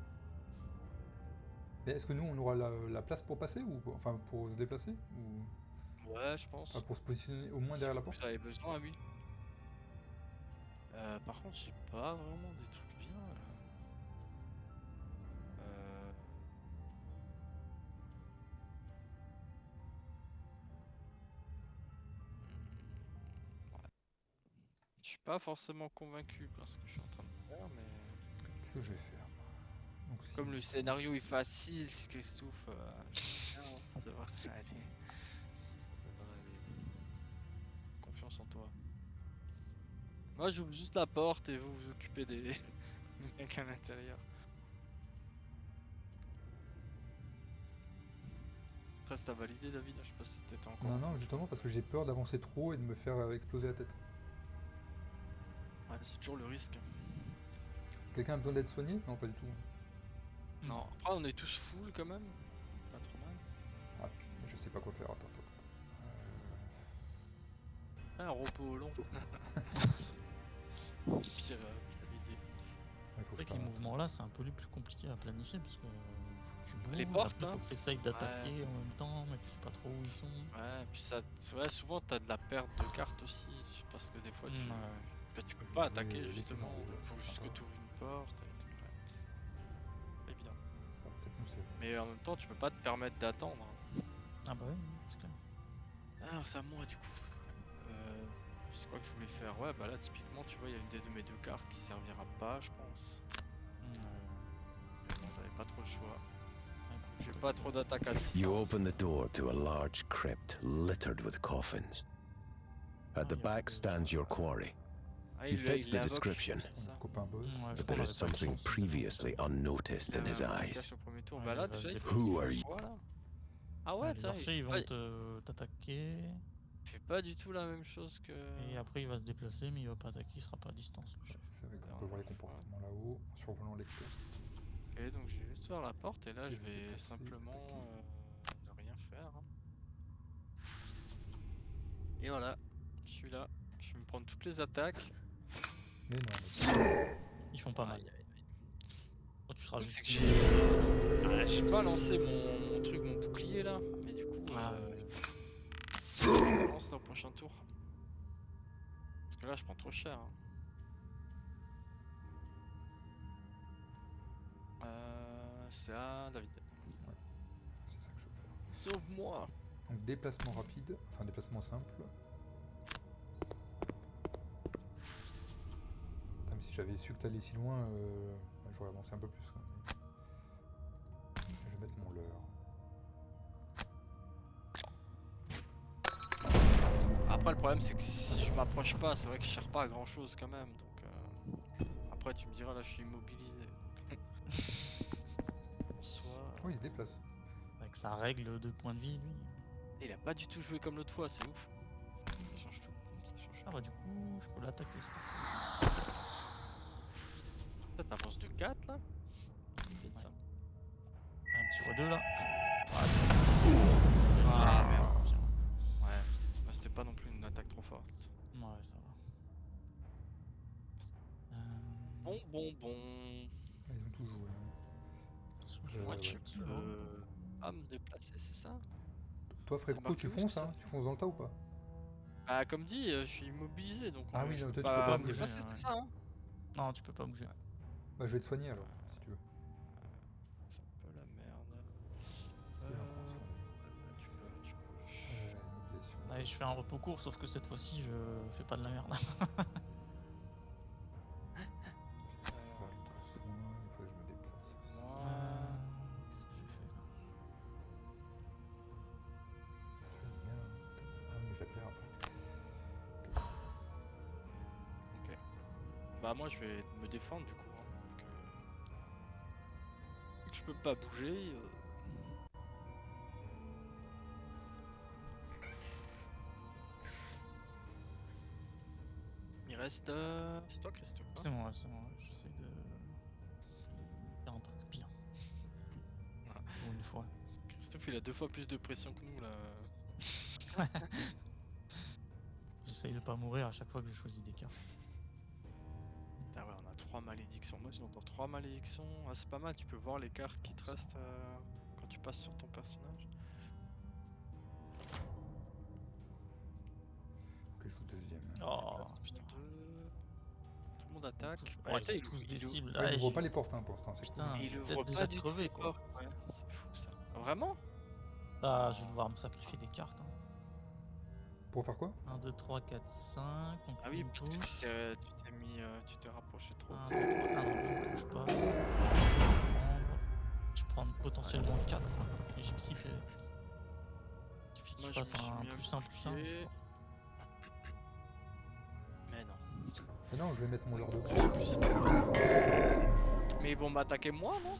Speaker 1: Mais est-ce que nous on aura la place pour passer ou enfin pour se déplacer ou
Speaker 3: Ouais, je pense.
Speaker 1: pour se positionner au moins derrière la porte?
Speaker 3: Vous avez besoin, oui. Par contre, j'ai pas vraiment des trucs bien. Là. Ouais. Je suis pas forcément convaincu par ce que je suis en train de faire, mais
Speaker 1: Qu'est-ce que je vais faire? Donc, si
Speaker 3: comme le scénario est facile, si Christophe, ça devrait aller. Ça devrait aller. Confiance en toi. Moi, j'ouvre juste la porte et vous vous occupez des mecs à l'intérieur. Après, t'as validé, David? Je sais pas si t'étais encore.
Speaker 1: Non, justement parce que j'ai peur d'avancer trop et de me faire exploser la tête.
Speaker 3: Ouais, c'est toujours le risque.
Speaker 1: Quelqu'un a besoin d'être soigné? Non, pas du tout.
Speaker 3: Non, après, on est tous full quand même. Pas trop mal.
Speaker 1: Ah putain, je sais pas quoi faire. Attends.
Speaker 3: Un repos long. Pire idée.
Speaker 1: Il faut
Speaker 2: C'est vrai que les mouvements là, c'est un peu les plus compliqué à planifier parce que faut que tu bouges,
Speaker 3: Les portes,
Speaker 2: après, faut
Speaker 3: hein.
Speaker 2: que tu essayes d'attaquer en même temps, mais tu sais pas trop où ils sont.
Speaker 3: Ouais, puis ça, ouais, souvent t'as de la perte de cartes aussi, parce que des fois tu, tu peux pas attaquer justement. Faut juste que tu ouvres une porte. Pas évident.
Speaker 1: Ça va peut-être nous servir.
Speaker 3: Mais en même temps, tu peux pas te permettre d'attendre.
Speaker 2: Ah bah oui, c'est clair.
Speaker 3: Alors c'est à moi du coup. C'est quoi que je voulais faire? Ouais, bah là typiquement, tu vois, il y a une de mes deux cartes qui servira pas, je pense. Bon, j'avais pas trop le choix. J'ai pas trop d'attaque à distance.
Speaker 4: You open the door to a large crypt littered with coffins. At the back stands your quarry. He fits the description,
Speaker 1: Copain boss.
Speaker 4: but there is something previously unnoticed in his eyes.
Speaker 3: Bah là, déjà, il
Speaker 4: Who are you?
Speaker 3: Ah ouais,
Speaker 2: les archers ils vont t'attaquer.
Speaker 3: Il fait pas du tout la même chose que.
Speaker 2: Et après il va se déplacer, mais il va pas attaquer, il sera pas à distance.
Speaker 1: C'est vrai qu'on peut voir les comportements là-haut en survolant les cryptes.
Speaker 3: Ok, donc j'ai juste ouvert la porte et là je vais simplement ne rien faire. Et voilà, je suis là. Je vais me prendre toutes les attaques.
Speaker 1: Mais non.
Speaker 2: Ils font pas mal. Oh, tu seras juste.
Speaker 3: J'ai pas lancé mon truc, mon bouclier là, mais du coup. Je lance dans le prochain tour. Parce que là je prends trop cher. C'est à David.
Speaker 1: Ouais, c'est ça que je veux faire.
Speaker 3: Sauve-moi!
Speaker 1: Donc déplacement rapide, enfin déplacement simple. Putain, mais si j'avais su que t'allais si loin, j'aurais avancé un peu plus. Quoi. Je vais mettre mon leurre.
Speaker 3: Après le problème c'est que si je m'approche pas, c'est vrai que je sers pas à grand chose quand même. Donc après tu me diras là je suis immobilisé.
Speaker 1: Oh, il se déplace.
Speaker 2: Avec sa règle de points de vie, lui.
Speaker 3: Il a pas du tout joué comme l'autre fois, c'est ouf. Ça change tout.
Speaker 2: Ah bah du coup, je peux l'attaquer.
Speaker 3: Peut-être t'avances de 4 là. Vite, ça.
Speaker 2: Un petit x2 là.
Speaker 3: Ah merde. Ouais, bah, c'était pas non plus une attaque trop forte.
Speaker 2: Ouais, ça va.
Speaker 3: Bon.
Speaker 1: Ils ont tout joué.
Speaker 3: Moi tu peux pas me déplacer, c'est ça?
Speaker 1: Toi Fréco, tu fonces hein? Tu fonces dans le tas ou pas?
Speaker 3: Bah comme dit, je suis immobilisé donc
Speaker 1: Ah oui,
Speaker 3: je
Speaker 1: non,
Speaker 3: peux
Speaker 1: toi, tu peux
Speaker 3: pas
Speaker 1: pas
Speaker 3: me
Speaker 1: bouger,
Speaker 3: déplacer,
Speaker 2: ouais.
Speaker 3: c'est ça hein?
Speaker 2: Non, tu peux pas bouger.
Speaker 1: Bah, je vais te soigner alors, si tu veux.
Speaker 3: C'est un peu la merde.
Speaker 1: Il est encore soigné.
Speaker 3: Tu peux.
Speaker 1: Immobilisation.
Speaker 2: Allez, je fais un repos court, sauf que cette fois-ci, je fais pas de la merde.
Speaker 1: Ça, le soin, il faut que je me déplace aussi.
Speaker 2: Qu'est-ce que j'ai fait là?
Speaker 1: Tu fais bien. Ah oui, mais je la perds après.
Speaker 3: Ok. Bah moi je vais me défendre du coup. Hein, vu que je peux pas bouger. Il reste... C'est toi Christophe hein?
Speaker 2: C'est moi, j'essaie de faire un truc bien.
Speaker 3: Voilà.
Speaker 2: Pour une fois.
Speaker 3: Christophe il a 2 fois plus de pression que nous là.
Speaker 2: J'essaye de pas mourir à chaque fois que je choisis des cartes.
Speaker 3: Ah ouais on a 3 malédictions. Moi j'ai encore 3 malédictions. Ah c'est pas mal, tu peux voir les cartes qui te restent quand tu passes sur ton personnage.
Speaker 1: Que je joue deuxième.
Speaker 2: Oh putain.
Speaker 3: Tout le monde attaque.
Speaker 2: Ouais,
Speaker 3: Bah,
Speaker 2: ils
Speaker 3: tiens,
Speaker 2: ont tous des cibles.
Speaker 1: Ouais, il
Speaker 2: Ouais,
Speaker 1: ouvre pas les portes hein, pour l'instant, c'est cool.
Speaker 2: Putain,
Speaker 3: il
Speaker 2: je vais
Speaker 3: ouvre
Speaker 2: peut-être
Speaker 3: pas
Speaker 2: déjà
Speaker 3: du tout
Speaker 2: crever
Speaker 3: les
Speaker 2: quoi.
Speaker 3: portes. Ouais, c'est fou ça. Vraiment?
Speaker 2: Ah, je vais devoir me sacrifier des cartes. Hein.
Speaker 1: Pour faire quoi?
Speaker 2: 1, 2, 3, 4, 5. Donc
Speaker 3: Ah
Speaker 2: lui,
Speaker 3: oui,
Speaker 2: il me
Speaker 3: parce que
Speaker 2: touche.
Speaker 3: tu t'es rapproché trop.
Speaker 2: 1, 2, 3. Ah non, lui, il me touche pas. Je vais prendre potentiellement 4 quoi. Et j'ai que 6 PV. Il suffit que
Speaker 3: Moi,
Speaker 2: je
Speaker 3: je
Speaker 2: fasse
Speaker 3: me suis
Speaker 2: un
Speaker 3: mis
Speaker 2: +1, +1, je
Speaker 3: bouclier.
Speaker 2: suis mort.
Speaker 3: Mais non.
Speaker 1: Ah non, je vais mettre mon leurre de
Speaker 3: En
Speaker 1: cœur.
Speaker 3: plus, mais ils vont m'attaquer moi, non?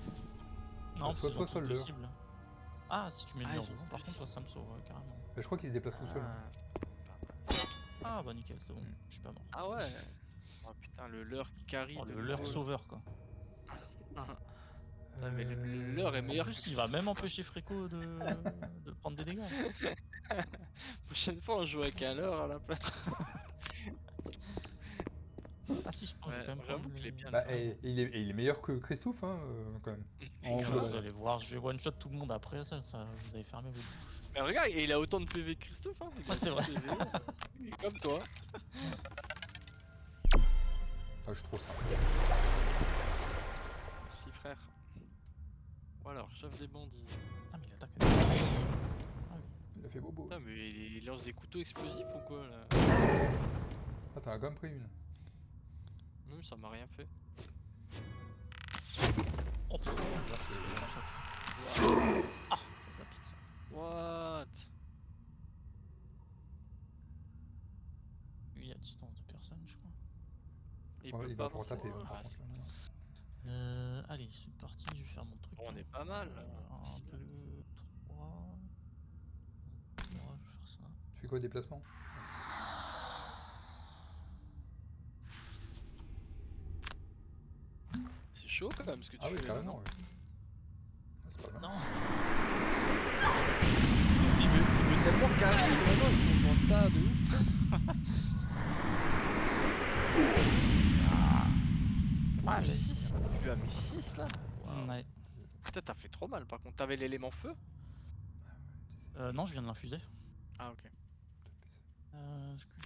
Speaker 2: Non,
Speaker 1: soit
Speaker 2: parce
Speaker 1: toi,
Speaker 2: qu'ils ont
Speaker 1: soit
Speaker 2: tous
Speaker 1: le
Speaker 2: deux
Speaker 1: leur.
Speaker 2: cibles. Ah, si tu mets le
Speaker 3: Ah,
Speaker 2: leur
Speaker 3: ils ont
Speaker 2: devant, par
Speaker 3: plus.
Speaker 2: contre, ça me sauve carrément.
Speaker 1: Je crois qu'il se déplace tout seul.
Speaker 2: Ah bah nickel, c'est bon, je suis pas mort.
Speaker 3: Ah ouais. Oh putain, le leurre qui carry
Speaker 2: Oh,
Speaker 3: de
Speaker 2: le leur
Speaker 3: nouveau, là.
Speaker 2: sauveur quoi.
Speaker 3: Ah, mais le leurre est
Speaker 2: En
Speaker 3: meilleur
Speaker 2: plus,
Speaker 3: que
Speaker 2: il va même
Speaker 3: Christophe,
Speaker 2: empêcher Fréco de prendre des dégâts.
Speaker 3: quoi. Prochaine fois, on joue avec un leurre à la place.
Speaker 2: Ah si, je pense que je vais quand même
Speaker 3: J'avoue
Speaker 2: prendre
Speaker 3: qu'il est
Speaker 2: les...
Speaker 3: bien.
Speaker 1: Bah, et il est meilleur que Christophe, hein, quand même. En
Speaker 2: Grave,
Speaker 1: global.
Speaker 2: vous allez voir, je vais one shot tout le monde après ça, vous avez fermé vos bouches.
Speaker 3: Mais regarde, il a autant de PV que Christophe, hein. Il a
Speaker 2: Ah, c'est
Speaker 3: 6
Speaker 2: vrai.
Speaker 3: PV. Il est comme toi.
Speaker 1: Ah, je suis trop simple.
Speaker 3: Merci frère. Ou alors, chef des bandits.
Speaker 2: Ah mais il attaque avec des dégâts.
Speaker 1: Il a fait bobo.
Speaker 3: Ah mais il lance des couteaux explosifs ou quoi là?
Speaker 1: Ah, t'en as quand même pris une.
Speaker 3: Non, ça m'a rien fait.
Speaker 2: Oh putain, je vais one shot. Ah, ça pique ça.
Speaker 3: What?
Speaker 2: Lui, il est à distance de personne, je crois.
Speaker 3: Il
Speaker 1: Ouais,
Speaker 3: peut
Speaker 1: il
Speaker 3: pas
Speaker 1: va falloir
Speaker 3: avancer.
Speaker 1: taper. Ouais,
Speaker 3: Ah,
Speaker 1: par contre, là,
Speaker 2: Allez, c'est parti, je vais faire mon truc.
Speaker 3: bon, on
Speaker 2: hein.
Speaker 3: est pas mal.
Speaker 2: 1, 2, 3. 3, je vais faire ça.
Speaker 1: Tu fais quoi, déplacement?
Speaker 3: C'est chaud quand même ce que tu
Speaker 1: Ah oui,
Speaker 3: fais là,
Speaker 1: carrément,
Speaker 3: non?
Speaker 1: ouais. Ah, c'est pas mal.
Speaker 2: Non,
Speaker 3: Il veut tellement carré, vraiment, il faut en tas de ouf.
Speaker 2: Ah,
Speaker 3: Plus
Speaker 2: allez.
Speaker 3: 6. Tu lui as mis 6 là?
Speaker 2: Ouais.
Speaker 3: Putain, t'as fait trop mal par contre. T'avais l'élément feu?
Speaker 2: Non, je viens de l'infuser.
Speaker 3: Ah, ok.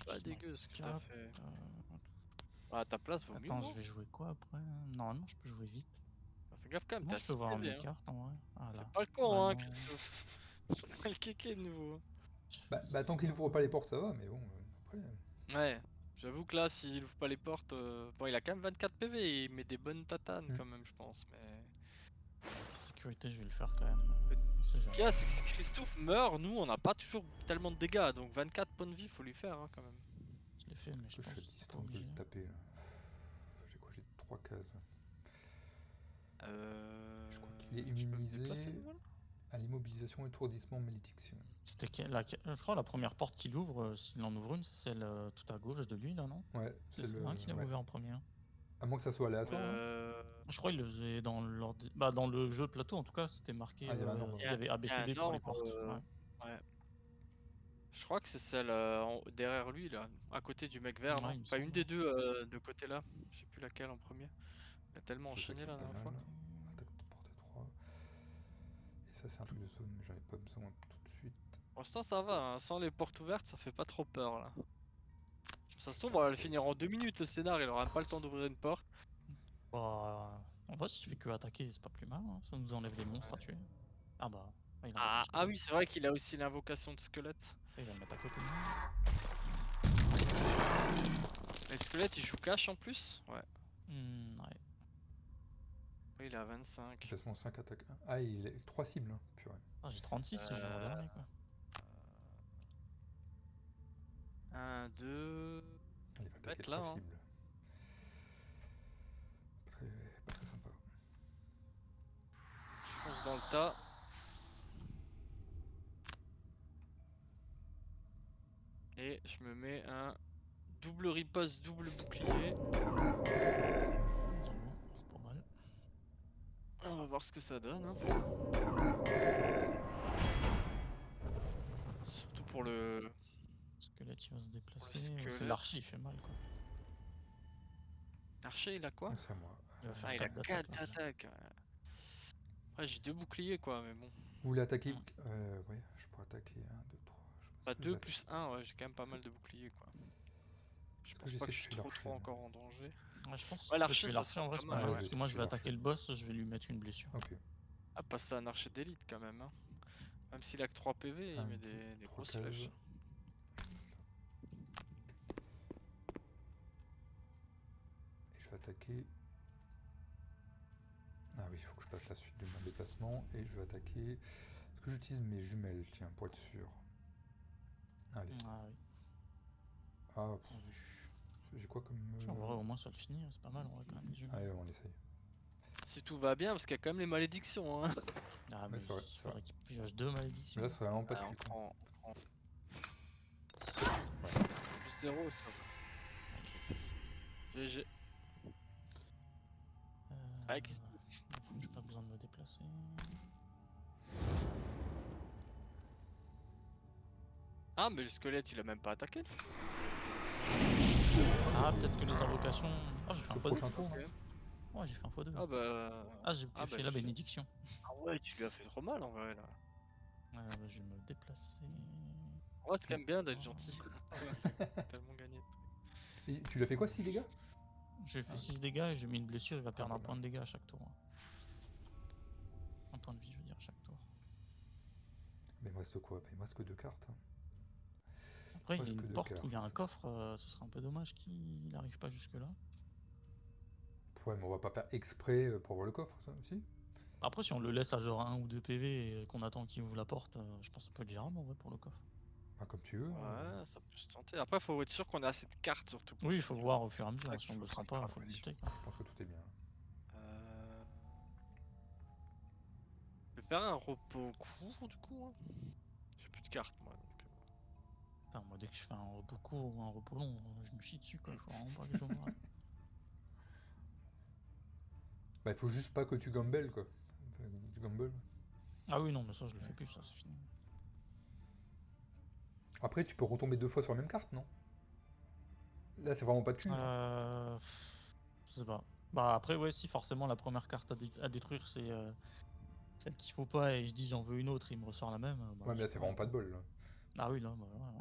Speaker 3: Pas dégueu ce que t'as fait. Ah, ta place vaut mieux.
Speaker 2: Attends,
Speaker 3: non
Speaker 2: je vais jouer quoi après? Normalement, je peux jouer vite.
Speaker 3: Bah, fais gaffe quand même,
Speaker 2: Moi,
Speaker 3: t'as
Speaker 2: je peux
Speaker 3: 6
Speaker 2: voir
Speaker 3: PV.
Speaker 2: mes
Speaker 3: Hein.
Speaker 2: cartes en vrai. Ah là.
Speaker 3: Fais pas le con,
Speaker 2: Bah,
Speaker 3: hein,
Speaker 2: non.
Speaker 3: Christophe. Pas le kéké de nouveau.
Speaker 1: Bah, tant qu'il ouvre pas les portes, ça va, mais bon, après.
Speaker 3: Ouais, j'avoue que là, s'il ouvre pas les portes. Bon, il a quand même 24 PV et il met des bonnes tatanes quand même, je pense. Mais.
Speaker 2: Pour sécurité, je vais le faire quand même. On sait
Speaker 3: Ce
Speaker 2: jamais.
Speaker 3: qu'il y a, c'est que si Christophe meurt, nous, on n'a pas toujours tellement de dégâts. Donc 24 points de vie, faut lui faire hein, quand même.
Speaker 2: Je l'ai fait, mais je
Speaker 1: Je suis à
Speaker 2: pense que c'est pas
Speaker 1: distance de
Speaker 2: obligé.
Speaker 1: le taper, là. J'ai quoi? J'ai 3 cases. Je crois qu'il est
Speaker 3: je peux me
Speaker 1: immunisé
Speaker 3: déplacer, voilà.
Speaker 1: à l'immobilisation, étourdissement, malédiction.
Speaker 2: C'était je crois la première porte qu'il ouvre, s'il en ouvre une, c'est celle tout à gauche de lui là, non?
Speaker 1: Ouais,
Speaker 2: C'est celui-là qu'il a
Speaker 1: ouais.
Speaker 2: ouvert en premier. Hein.
Speaker 1: À moins que ça soit aléatoire. Hein.
Speaker 2: Je crois qu'il le faisait dans l'ordi... Bah dans le jeu de plateau en tout cas, c'était marqué
Speaker 1: Ah, il y avait un ordre.
Speaker 2: qu'il y avait ABCD pour les portes.
Speaker 3: Ouais. Je crois que c'est celle derrière lui là, à côté du mec vert,
Speaker 2: Ouais,
Speaker 3: non?
Speaker 2: il me
Speaker 3: Enfin une
Speaker 2: semble.
Speaker 3: des deux de côté là. Je sais plus laquelle en premier. Il a tellement
Speaker 1: C'est ça
Speaker 3: enchaîné
Speaker 1: qui est
Speaker 3: la
Speaker 1: pas
Speaker 3: dernière fois.
Speaker 1: mal. Attaque de porte à 3. Et ça, c'est un truc de zone, mais j'en ai pas besoin tout de suite.
Speaker 3: Pour l'instant, ça va, hein. Sans les portes ouvertes, ça fait pas trop peur là. Ça se trouve, on va le finir en 2 minutes le scénar, il aura même pas le temps d'ouvrir une porte.
Speaker 2: Bah, en vrai, si je fais que attaquer, c'est pas plus mal, hein. Ça nous enlève des monstres à tuer. Ah bah, il envoie
Speaker 3: Ah,
Speaker 2: un squelette.
Speaker 3: oui, c'est vrai qu'il a aussi l'invocation de squelette.
Speaker 2: Il va le mettre à côté de nous.
Speaker 3: Mais squelette, il joue cash en plus. Ouais.
Speaker 2: Ouais.
Speaker 3: Après, il a 25.
Speaker 1: Déplacement 5 attaques. Ah, il est 3 cibles, hein. Purée.
Speaker 2: Ah, j'ai 36 si je joue en dernier, quoi.
Speaker 3: 1, 2.
Speaker 1: Ah, il va attaquer
Speaker 3: être là,
Speaker 1: 3
Speaker 3: hein.
Speaker 1: cibles. Pas très sympa.
Speaker 3: Je fonce dans le tas. Et je me mets un double riposte, double bouclier.
Speaker 2: C'est pas mal.
Speaker 3: On va voir ce que ça donne, hein. Surtout pour le...
Speaker 2: Squelette, il va se déplacer.
Speaker 3: Le
Speaker 2: C'est
Speaker 3: squelette.
Speaker 2: l'archi, il fait mal, quoi.
Speaker 3: Archer, il a quoi?
Speaker 1: Donc c'est à moi.
Speaker 2: Il va faire
Speaker 3: Ah, il a
Speaker 2: 4
Speaker 3: 4
Speaker 2: d'attaque.
Speaker 3: d'attaque. Après, j'ai 2 boucliers, quoi, mais bon.
Speaker 1: Vous voulez attaquer ouais, je pourrais attaquer 1, 2, 3.
Speaker 3: Bah 2 plus 1, ouais, j'ai quand même pas mal de boucliers, quoi. Je pense pas que je suis trop encore en danger.
Speaker 2: Ouais, je pense
Speaker 3: Ouais,
Speaker 2: que
Speaker 3: l'archer,
Speaker 2: tuer
Speaker 3: ça
Speaker 2: l'archer
Speaker 3: serait
Speaker 2: en vrai,
Speaker 3: pas
Speaker 2: c'est
Speaker 3: mal,
Speaker 2: pas mal.
Speaker 3: ouais.
Speaker 2: Parce que moi, je vais attaquer le boss, je vais lui mettre une blessure.
Speaker 1: Ok.
Speaker 3: Ah, passer un archer d'élite quand même, hein. Même s'il a que 3 PV, il met des grosses flèches.
Speaker 1: Et je vais attaquer. Ah oui, il faut que je passe la suite de mon déplacement. Et je vais attaquer. Est-ce que j'utilise mes jumelles, tiens, pour être sûr? Allez.
Speaker 2: Ah oui.
Speaker 1: Ah,
Speaker 2: Bien vu.
Speaker 1: j'ai quoi comme.
Speaker 2: En vrai, au moins, ça le finit, c'est pas mal, on va quand même les jumelles.
Speaker 1: Allez, on essaye.
Speaker 3: Si tout va bien, parce qu'il y a quand même les malédictions, hein.
Speaker 2: Ah,
Speaker 1: Ouais,
Speaker 2: mais
Speaker 1: c'est vrai,
Speaker 2: il
Speaker 1: c'est
Speaker 2: faudrait qu'il pioche 2 malédictions.
Speaker 1: Mais là, c'est vraiment pas de
Speaker 3: Ah,
Speaker 1: cul, quoi.
Speaker 3: on prend. Plus 0, ça va. GG. Ouais, Christ.
Speaker 2: J'ai pas besoin de me déplacer.
Speaker 3: Ah, mais le squelette, il a même pas attaqué.
Speaker 2: Ah, peut-être que les invocations. Oh, j'ai fait un
Speaker 1: Ce
Speaker 2: x2.
Speaker 1: prochain tour,
Speaker 3: Ok.
Speaker 1: non?
Speaker 2: Ouais, j'ai fait un x2.
Speaker 3: Ah bah.
Speaker 2: Ah, j'ai
Speaker 3: Ah,
Speaker 2: fait
Speaker 3: bah,
Speaker 2: la bénédiction.
Speaker 3: Ah ouais, tu lui as fait trop mal en vrai là.
Speaker 2: Bah, je vais me déplacer.
Speaker 3: En vrai, c'est quand même bien d'être gentil. Tellement gagné.
Speaker 1: Et tu lui as fait quoi, 6 dégâts?
Speaker 2: J'ai fait 6 dégâts et j'ai mis une blessure, il va perdre un
Speaker 1: pas
Speaker 2: point de
Speaker 1: mal.
Speaker 2: dégâts à chaque tour. Un point de vie, je veux dire, à chaque tour.
Speaker 1: Mais il me reste quoi? Il me reste que 2 cartes. Hein.
Speaker 2: Après, il y a
Speaker 1: Presque
Speaker 2: une
Speaker 1: deux
Speaker 2: porte
Speaker 1: cartes.
Speaker 2: où il y a un coffre, ce serait un peu dommage qu'il n'arrive pas jusque là.
Speaker 1: Ouais, mais on va pas faire exprès pour voir le coffre, ça aussi.
Speaker 2: Après, si on le laisse à genre 1 ou 2 PV et qu'on attend qu'il ouvre la porte, je pense que ça peut être gérable en vrai pour le coffre.
Speaker 1: Ah, comme tu veux.
Speaker 3: Ouais, ça peut se tenter. Après, faut être sûr qu'on a assez de cartes surtout.
Speaker 2: Oui, il faut voir au fur et à mesure,
Speaker 3: Ouais,
Speaker 2: si on le
Speaker 3: faut
Speaker 2: sent pas, il faut le buter.
Speaker 1: Je pense que tout est bien.
Speaker 3: Je vais faire un repos court du coup. Hein. J'ai plus de cartes moi. Donc...
Speaker 2: Putain, moi, dès que je fais un repos court ou un repos long, je me chie dessus quoi, il faut vraiment pas que je me rate.
Speaker 1: Bah, il faut juste pas que tu gambles, quoi. Tu gambles.
Speaker 2: Ah oui, non, mais ça, je le fais plus, ça, c'est fini.
Speaker 1: Après, tu peux retomber 2 fois sur la même carte, non? Là, c'est vraiment pas de cul.
Speaker 2: Je sais pas. Bah après ouais si forcément la première carte à détruire c'est celle qu'il faut pas et je dis j'en veux une autre, il me ressort la même. Bah,
Speaker 1: Ouais, mais là, c'est vraiment pas de bol, là.
Speaker 2: Ah oui là bah voilà.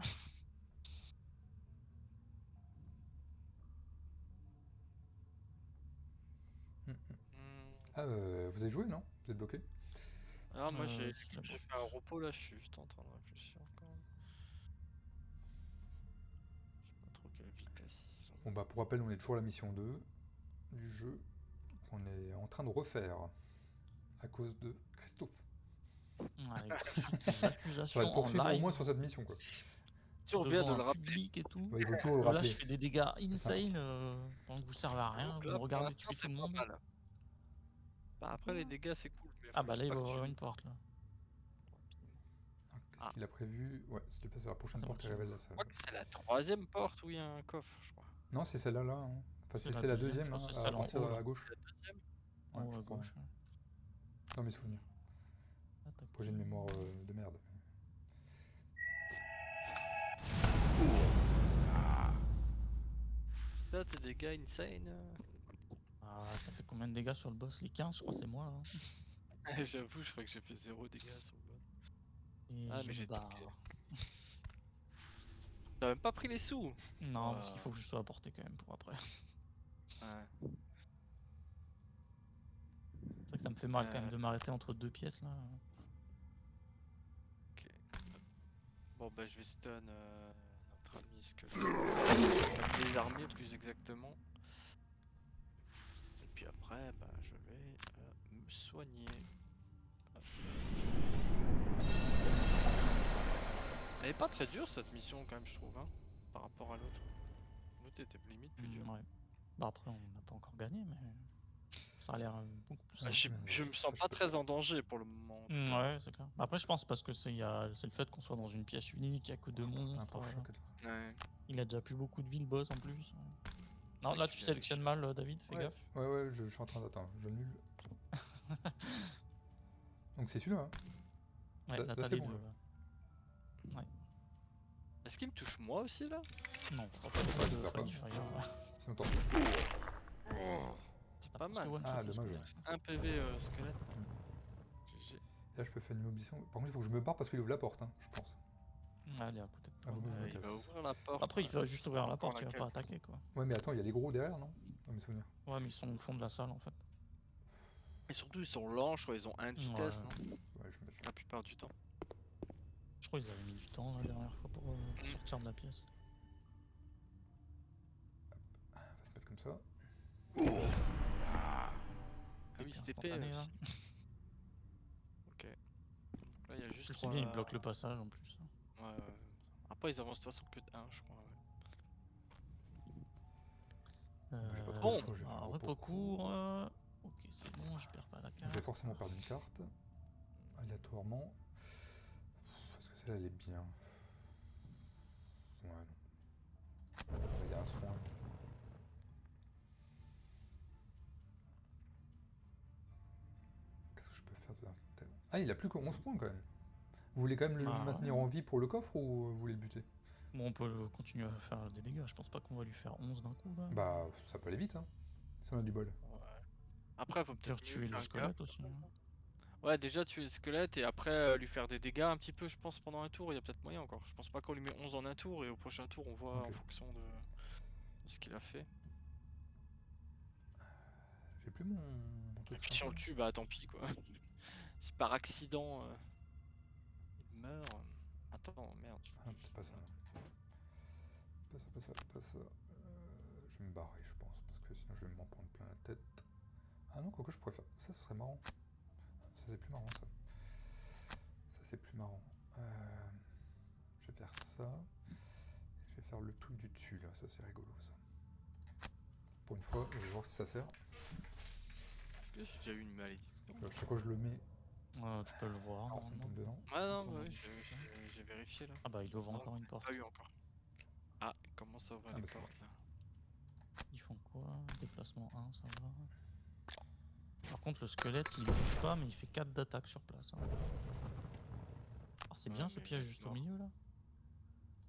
Speaker 1: Ah, vous avez joué, non? Vous êtes bloqué?
Speaker 3: Ah, moi j'ai
Speaker 2: je l'ai
Speaker 3: fait un repos là, je suis juste en train de réfléchir encore. Je sais pas trop quelle vitesse ils sont.
Speaker 1: Bon, bah, pour rappel, on est toujours à la mission 2 du jeu qu'on est en train de refaire à cause de Christophe.
Speaker 2: Ouais, des
Speaker 1: Ça va
Speaker 2: accusations
Speaker 1: être
Speaker 2: en
Speaker 1: poursuivre au
Speaker 2: live
Speaker 1: moins sur cette mission, quoi.
Speaker 3: Toujours bien de
Speaker 2: devant
Speaker 3: le
Speaker 2: un
Speaker 3: rappeler.
Speaker 2: public et tout.
Speaker 1: Ouais, il faut toujours le
Speaker 2: Là
Speaker 1: rappeler.
Speaker 2: je fais des dégâts insane pendant que vous servez à rien,
Speaker 3: Donc
Speaker 2: vous
Speaker 3: là,
Speaker 2: me
Speaker 3: pour
Speaker 2: regardez
Speaker 3: l'instant,
Speaker 2: tuer tout
Speaker 3: c'est
Speaker 2: le
Speaker 3: pas
Speaker 2: monde.
Speaker 3: mal. Bah, après, les dégâts c'est cool. Mais
Speaker 2: Ah
Speaker 3: faut
Speaker 2: bah là
Speaker 3: juste
Speaker 2: il
Speaker 3: pas
Speaker 2: va
Speaker 3: que
Speaker 2: ouvrir
Speaker 3: tu-
Speaker 2: une porte là.
Speaker 1: Qu'est-ce qu'il a prévu? Ouais, s'il te plaît, sur la prochaine
Speaker 2: C'est
Speaker 1: porte, il
Speaker 2: moi qui
Speaker 1: révèle la
Speaker 3: Je
Speaker 1: salle.
Speaker 3: crois que c'est la 3ème porte où il y a un coffre, je crois.
Speaker 1: Non, c'est celle-là, là. Hein. Enfin,
Speaker 2: C'est
Speaker 1: c'est
Speaker 2: la
Speaker 1: la
Speaker 2: deuxième,
Speaker 1: deuxième,
Speaker 2: je crois
Speaker 1: hein,
Speaker 2: que c'est
Speaker 1: à
Speaker 2: celle en
Speaker 1: partir
Speaker 2: haut,
Speaker 1: de
Speaker 2: là.
Speaker 1: la gauche.
Speaker 3: La deuxième.
Speaker 2: En haut
Speaker 1: je
Speaker 2: à
Speaker 1: crois.
Speaker 2: gauche.
Speaker 1: Dans mes souvenirs. Après, j'ai une mémoire de merde.
Speaker 3: Ça, tes dégâts insane.
Speaker 2: Ah t'as fait combien de dégâts sur le boss? Les 15 je crois c'est moi là.
Speaker 3: J'avoue, je crois que j'ai fait 0 dégâts sur le boss.
Speaker 2: Et
Speaker 3: Ah,
Speaker 2: je
Speaker 3: mais
Speaker 2: me
Speaker 3: j'ai
Speaker 2: barre.
Speaker 3: toqué. T'as même pas pris les sous.
Speaker 2: Non, parce qu'il faut que je sois apporté quand même pour après.
Speaker 3: Ouais.
Speaker 2: C'est vrai que ça me fait mal quand même de m'arrêter entre deux pièces là.
Speaker 3: Ok. Bon bah je vais stun notre ami squelette. Les armées plus exactement. Et puis après bah je vais me soigner. Hop. Elle est pas très dure cette mission quand même je trouve hein, par rapport à l'autre. L'autre était limite plus dur.
Speaker 2: Ouais. Bah après on n'a pas encore gagné mais ça a l'air beaucoup plus
Speaker 3: Ah,
Speaker 2: simple.
Speaker 3: je me sens pas très en danger pour le moment. En tout cas.
Speaker 2: Ouais, c'est clair. Après, je pense parce que c'est le fait qu'on soit dans une pièce unique, il n'y a que deux monstres.
Speaker 3: Ouais.
Speaker 2: Il a déjà plus beaucoup de vie, le boss en plus. Non,
Speaker 3: vrai
Speaker 2: là
Speaker 3: que
Speaker 2: tu
Speaker 3: tu
Speaker 2: sélectionnes mal, David, fais
Speaker 1: Ouais,
Speaker 2: gaffe.
Speaker 1: ouais, je suis en train d'attendre, je nul. Donc c'est celui-là, hein.
Speaker 2: Ouais, là
Speaker 1: Là,
Speaker 2: t'as
Speaker 1: c'est
Speaker 2: les
Speaker 1: bon,
Speaker 2: deux.
Speaker 1: là.
Speaker 2: Ouais.
Speaker 3: Est-ce qu'il me touche moi aussi là?
Speaker 2: Non, je crois pas
Speaker 1: Ouais,
Speaker 2: de
Speaker 1: j'espère pas.
Speaker 2: Friendly Fire.
Speaker 1: Sinon, tant
Speaker 3: C'est
Speaker 2: T'as
Speaker 3: pas
Speaker 2: presque
Speaker 3: mal.
Speaker 2: one
Speaker 1: Ah,
Speaker 2: shot le
Speaker 1: dommage.
Speaker 2: squelette.
Speaker 3: Un PV squelette. GG.
Speaker 1: Là, je peux faire une mobilisation. Par contre, il faut que je me barre parce qu'il ouvre la porte, hein, je pense.
Speaker 2: Allez, à côté de
Speaker 1: Ah
Speaker 2: toi.
Speaker 1: bon, je me
Speaker 3: Il
Speaker 1: casse.
Speaker 3: va ouvrir la porte.
Speaker 2: Après, il va juste
Speaker 3: c'est
Speaker 2: ouvrir
Speaker 3: pas
Speaker 2: la
Speaker 3: encore
Speaker 2: porte, il va
Speaker 3: laquelle.
Speaker 2: pas attaquer quoi.
Speaker 1: Ouais, mais attends, il y a les gros derrière, non? Dans mes souvenirs.
Speaker 2: Ouais, mais ils sont au fond de la salle en fait.
Speaker 3: Et surtout, ils sont lents, je crois, ils ont 1 de vitesse,
Speaker 2: Ouais.
Speaker 3: non?
Speaker 1: Ouais, je me
Speaker 3: La plupart du temps.
Speaker 2: Je crois qu'ils avaient mis du temps la dernière fois pour sortir de la pièce.
Speaker 1: On va se mettre comme ça.
Speaker 3: Ah oui, c'était épais
Speaker 2: instantané,
Speaker 3: aussi.
Speaker 2: là.
Speaker 3: Ok. Donc là, il y a juste.
Speaker 2: C'est bien, ils bloquent le passage en plus.
Speaker 3: Ouais. Après, ils avancent de toute façon que de 1, je crois.
Speaker 1: J'ai pas trop
Speaker 3: Bon,
Speaker 1: le choix, je vais faire un
Speaker 2: repos court. Ok, c'est bon, je perds pas la
Speaker 1: Je
Speaker 2: carte.
Speaker 1: vais forcément perdre une carte. Aléatoirement. Parce que celle-là, elle est bien. Ouais, non. Il y a un soin. Qu'est-ce que je peux faire de l'inventaire? Ah, il a plus que 11 points quand même. Vous voulez quand même le maintenir en vie pour le coffre ou vous voulez le buter?
Speaker 2: Bon, on peut continuer à faire des dégâts. Je pense pas qu'on va lui faire 11 d'un coup là.
Speaker 1: Bah, ça peut aller vite, hein. Si on a du bol.
Speaker 3: Ouais. Après, faut peut-être
Speaker 2: tuer
Speaker 3: mieux
Speaker 2: le
Speaker 3: faire
Speaker 2: squelette
Speaker 3: gaffe.
Speaker 2: aussi.
Speaker 3: Ouais, déjà tuer le squelette et après lui faire des dégâts un petit peu, je pense, pendant un tour. Il y a peut-être moyen encore. Je pense pas qu'on lui met 11 en un tour et au prochain tour, on voit
Speaker 1: Ok.
Speaker 3: en fonction de ce qu'il a fait.
Speaker 1: J'ai plus mon
Speaker 3: Et
Speaker 1: truc
Speaker 3: puis si on
Speaker 1: sympa.
Speaker 3: le tue, bah tant pis quoi. Si par accident il meurt. Attends, merde.
Speaker 1: Ah, c'est pas ça. Pas ça. Je vais me barrer, je pense, parce que sinon je vais m'en prendre plein la tête. Ah non, quoique je pourrais faire. Ça, ce serait marrant. Ça, c'est plus marrant, ça. Ça, c'est plus marrant. Je vais faire ça. Je vais faire le truc du dessus, là. Ça, c'est rigolo, ça. Pour une fois, je vais voir si ça sert.
Speaker 3: Est-ce que j'ai déjà eu une malédiction?
Speaker 1: Chaque fois que je le mets,
Speaker 2: Tu peux le voir.
Speaker 1: ça me tombe dedans.
Speaker 3: Ah non,
Speaker 2: Attends,
Speaker 3: bah oui,
Speaker 2: je-
Speaker 3: j'ai vérifié là.
Speaker 2: Ah bah il ouvre
Speaker 3: Non,
Speaker 2: encore une porte.
Speaker 3: Pas eu encore. Ah, comment ça ouvre
Speaker 1: Ah,
Speaker 3: les
Speaker 1: bah, ça
Speaker 3: portes là?
Speaker 2: Ils font quoi? Déplacement 1, ça va. Par contre le squelette il bouge pas mais il fait 4 d'attaque sur place. Hein. Ah c'est bien ce piège juste au milieu là.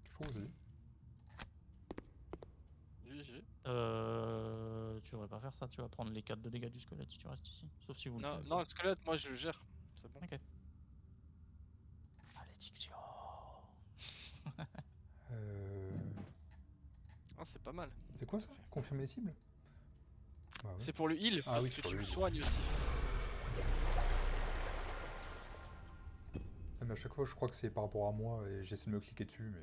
Speaker 1: Je trouve aussi.
Speaker 3: GG.
Speaker 2: Tu devrais pas faire ça, tu vas prendre les 4 de dégâts du squelette si tu restes ici. Sauf si vous le
Speaker 3: Non,
Speaker 2: tuez.
Speaker 3: non, le squelette, moi je le gère. C'est bon.
Speaker 2: Ok. Malédiction.
Speaker 3: Ah, c'est pas mal.
Speaker 1: C'est quoi ça? Confirmer les cibles? Bah, ouais.
Speaker 3: C'est pour le heal,
Speaker 1: Ah
Speaker 3: parce
Speaker 1: oui,
Speaker 3: que
Speaker 1: c'est pour
Speaker 3: tu
Speaker 1: le
Speaker 3: le
Speaker 1: heal.
Speaker 3: soignes aussi.
Speaker 1: Ah, mais à chaque fois, je crois que c'est par rapport à moi et j'essaie de me cliquer dessus, mais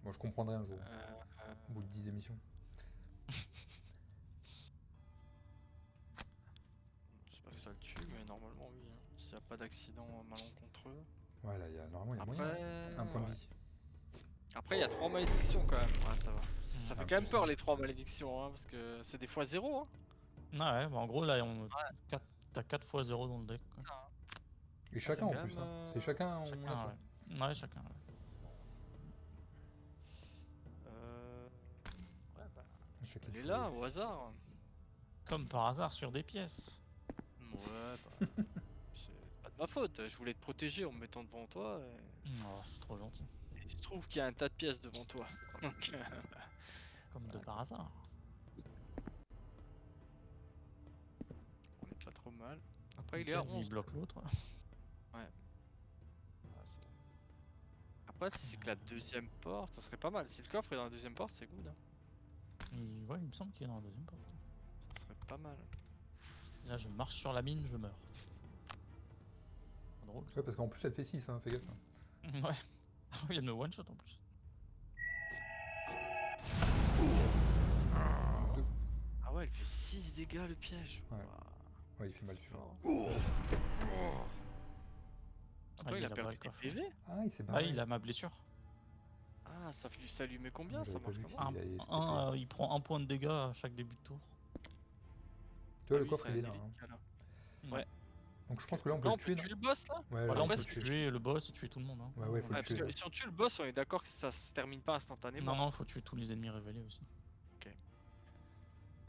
Speaker 1: moi je comprendrai un jour, au bout de 10 émissions.
Speaker 3: J'espère que ça le tue, mais normalement oui. Hein. S'il n'y a pas d'accident malencontreux.
Speaker 1: Ouais, là, normalement, il y a moyen.
Speaker 3: Après,
Speaker 1: Un point de
Speaker 3: ouais.
Speaker 1: vie.
Speaker 3: Après, il y a 3 malédictions quand même. Ouais, ça va. Ça fait
Speaker 1: Ah,
Speaker 3: quand même
Speaker 1: plus
Speaker 3: peur
Speaker 1: ça.
Speaker 3: les 3 malédictions, hein, parce que c'est des fois 0. Hein.
Speaker 2: Ah ouais, bah en gros là t'as 4 fois 0 dans le deck. Quoi.
Speaker 1: Et chacun en
Speaker 3: quand
Speaker 1: plus,
Speaker 3: même,
Speaker 1: hein. C'est chacun, on a
Speaker 2: Chacun,
Speaker 1: ça.
Speaker 2: ouais. Ouais, chacun. Ouais.
Speaker 3: Ouais, bah,
Speaker 1: Chacun
Speaker 3: il est
Speaker 1: tire.
Speaker 3: là, au hasard.
Speaker 2: Comme par hasard sur des pièces.
Speaker 3: Ouais, bah. C'est pas de ma faute. Je voulais te protéger en me mettant devant toi.
Speaker 2: Oh, c'est trop gentil.
Speaker 3: Et il se trouve qu'il y a un tas de pièces devant toi. Donc,
Speaker 2: Comme de par hasard.
Speaker 3: on est pas trop mal. Après, il est à
Speaker 2: Nickel,
Speaker 3: 11.
Speaker 2: il bloque l'autre.
Speaker 3: Ah, Après, si c'est que la deuxième porte, ça serait pas mal. Si le coffre est dans la deuxième porte, c'est good. Hein.
Speaker 2: Ouais, il me semble qu'il est dans la deuxième porte.
Speaker 3: Ça serait pas mal.
Speaker 2: Là, je marche sur la mine, je meurs. Pas drôle.
Speaker 1: Ouais, parce qu'en plus, elle fait 6, hein, fais gaffe.
Speaker 2: Ouais. Il y a de me one shot en plus.
Speaker 3: Ah ouais, elle fait 6 dégâts le piège.
Speaker 1: Ouais.
Speaker 3: Waouh,
Speaker 1: Ouais, il fait mal
Speaker 3: c'est
Speaker 1: celui-là.
Speaker 3: fort. Attends,
Speaker 2: Ah,
Speaker 3: il a
Speaker 2: là-bas,
Speaker 3: perdu
Speaker 2: le
Speaker 3: des
Speaker 2: coffre.
Speaker 3: PV.
Speaker 1: Ah, il s'est
Speaker 2: Ah,
Speaker 1: barré.
Speaker 2: il a ma blessure.
Speaker 3: Ah, ça lui met combien?
Speaker 1: J'avais
Speaker 3: Ça
Speaker 1: pas
Speaker 3: marche
Speaker 1: vu
Speaker 3: comment?
Speaker 1: qu'il avait
Speaker 2: Il prend 1 point de dégâts à chaque début de tour.
Speaker 1: Tu vois,
Speaker 3: Ah
Speaker 1: le
Speaker 3: oui,
Speaker 1: coffre,
Speaker 3: c'est
Speaker 1: il est
Speaker 3: un
Speaker 1: là. Hein.
Speaker 3: délicat, là.
Speaker 2: Ouais.
Speaker 3: Ouais.
Speaker 1: Donc je pense que là, on peut
Speaker 3: Là,
Speaker 1: le
Speaker 3: on peut
Speaker 1: tuer.
Speaker 3: tuer le boss là?
Speaker 1: Ouais,
Speaker 2: Voilà,
Speaker 1: on
Speaker 2: on
Speaker 1: peut
Speaker 2: peut
Speaker 1: le tuer.
Speaker 2: tuer le boss et tuer tout le monde. Hein.
Speaker 1: Ouais, faut le
Speaker 3: Ouais, parce
Speaker 1: tuer.
Speaker 3: que si on tue le boss, on est d'accord que ça se termine pas instantanément.
Speaker 2: Non, faut tuer tous les ennemis révélés aussi.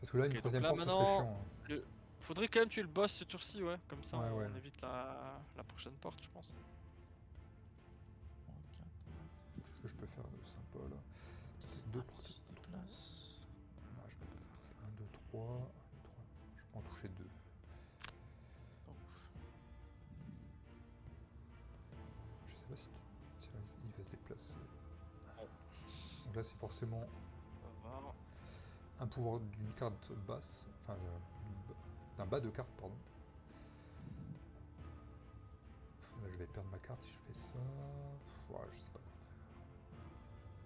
Speaker 1: Parce que là,
Speaker 3: Ok,
Speaker 1: une
Speaker 3: donc
Speaker 1: troisième
Speaker 3: là,
Speaker 1: porte, ça serait
Speaker 3: maintenant,
Speaker 1: chiant. Hein.
Speaker 3: Faudrait quand même tuer le boss ce tour-ci, ouais. Comme ça,
Speaker 1: Ouais,
Speaker 3: on
Speaker 1: ouais.
Speaker 3: évite la prochaine porte, je pense.
Speaker 1: Qu'est-ce que je peux faire de sympa là? Deux portes.
Speaker 2: Si c'était place.
Speaker 1: Ah, je peux faire ça. 1, 2, 3. Je peux en toucher 2. Je sais pas si il va se déplacer. Donc là, c'est forcément
Speaker 3: On va voir.
Speaker 1: un pouvoir d'une carte basse. Enfin, d'un bas de carte, pardon. Là, je vais perdre ma carte si je fais ça. Ouais, je sais pas quoi faire.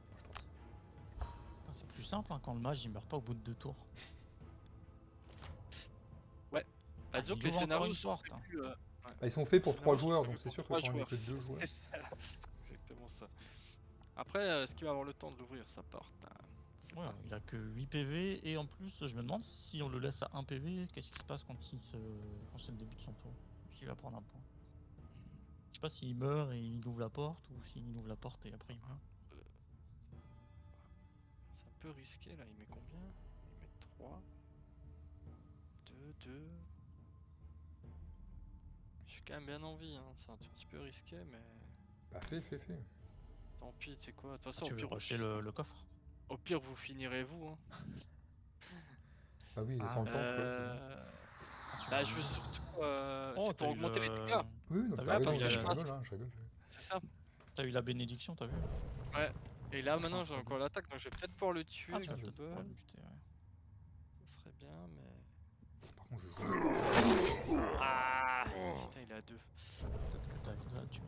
Speaker 1: Moi, je tente ça.
Speaker 2: Ah, c'est plus simple hein, quand le mage il meurt pas au bout de 2 tours.
Speaker 3: Bah, disons
Speaker 2: il
Speaker 3: que les
Speaker 2: ouvre encore
Speaker 3: scénarios
Speaker 2: une
Speaker 3: sont
Speaker 2: porte, hein.
Speaker 3: prévus,
Speaker 1: Bah, ils sont faits pour
Speaker 3: les
Speaker 1: 3
Speaker 3: scénarios sont
Speaker 1: joueurs,
Speaker 3: prévus
Speaker 1: donc c'est
Speaker 3: pour
Speaker 1: sûr que
Speaker 3: trois
Speaker 1: quand on est
Speaker 3: joueurs,
Speaker 1: que 2 joueurs.
Speaker 3: c'est ça. Exactement ça. Après, est-ce qu'il va avoir le temps de l'ouvrir sa porte? C'est
Speaker 2: Ouais,
Speaker 3: pas.
Speaker 2: il a que 8 PV et en plus je me demande si on le laisse à 1 PV, qu'est-ce qui se passe quand c'est le début de son tour. S'il va prendre un point. Je sais pas s'il meurt et il ouvre la porte ou s'il ouvre la porte et après il meurt.
Speaker 3: C'est un peu risqué là, il met combien? Il met 3. 2, 2. J'ai quand même bien envie, hein. C'est un tout petit peu risqué, mais
Speaker 1: Bah, fais.
Speaker 3: tant pis, tu sais quoi. De toute
Speaker 2: Ah,
Speaker 3: façon,
Speaker 2: tu
Speaker 3: au
Speaker 2: veux
Speaker 3: pire,
Speaker 2: rusher le coffre?
Speaker 3: au pire, vous finirez vous. Hein.
Speaker 1: Bah oui,
Speaker 2: Ah,
Speaker 1: sans le temps, quoi, c'est bon.
Speaker 3: Bah, je veux surtout.
Speaker 2: Oh,
Speaker 3: C'est pour augmenter les dégâts.
Speaker 1: Oui, non,
Speaker 2: T'as
Speaker 1: t'as
Speaker 2: vu,
Speaker 1: raison,
Speaker 3: parce que
Speaker 1: je
Speaker 3: je passe-
Speaker 1: rigole, hein, je rigole.
Speaker 3: C'est ça.
Speaker 2: T'as eu la bénédiction, t'as vu?
Speaker 3: Et là, maintenant,
Speaker 2: Enfin,
Speaker 3: j'ai encore l'attaque, donc je vais peut-être pouvoir le tuer.
Speaker 2: Ah, tu vas
Speaker 3: avec
Speaker 2: peut-être
Speaker 3: deux.
Speaker 2: pouvoir le buter, ouais.
Speaker 3: Ça serait bien, mais.
Speaker 1: Par contre, je joue.
Speaker 3: Ah putain, il est à 2.
Speaker 2: Peut-être que t'as vu là, tu.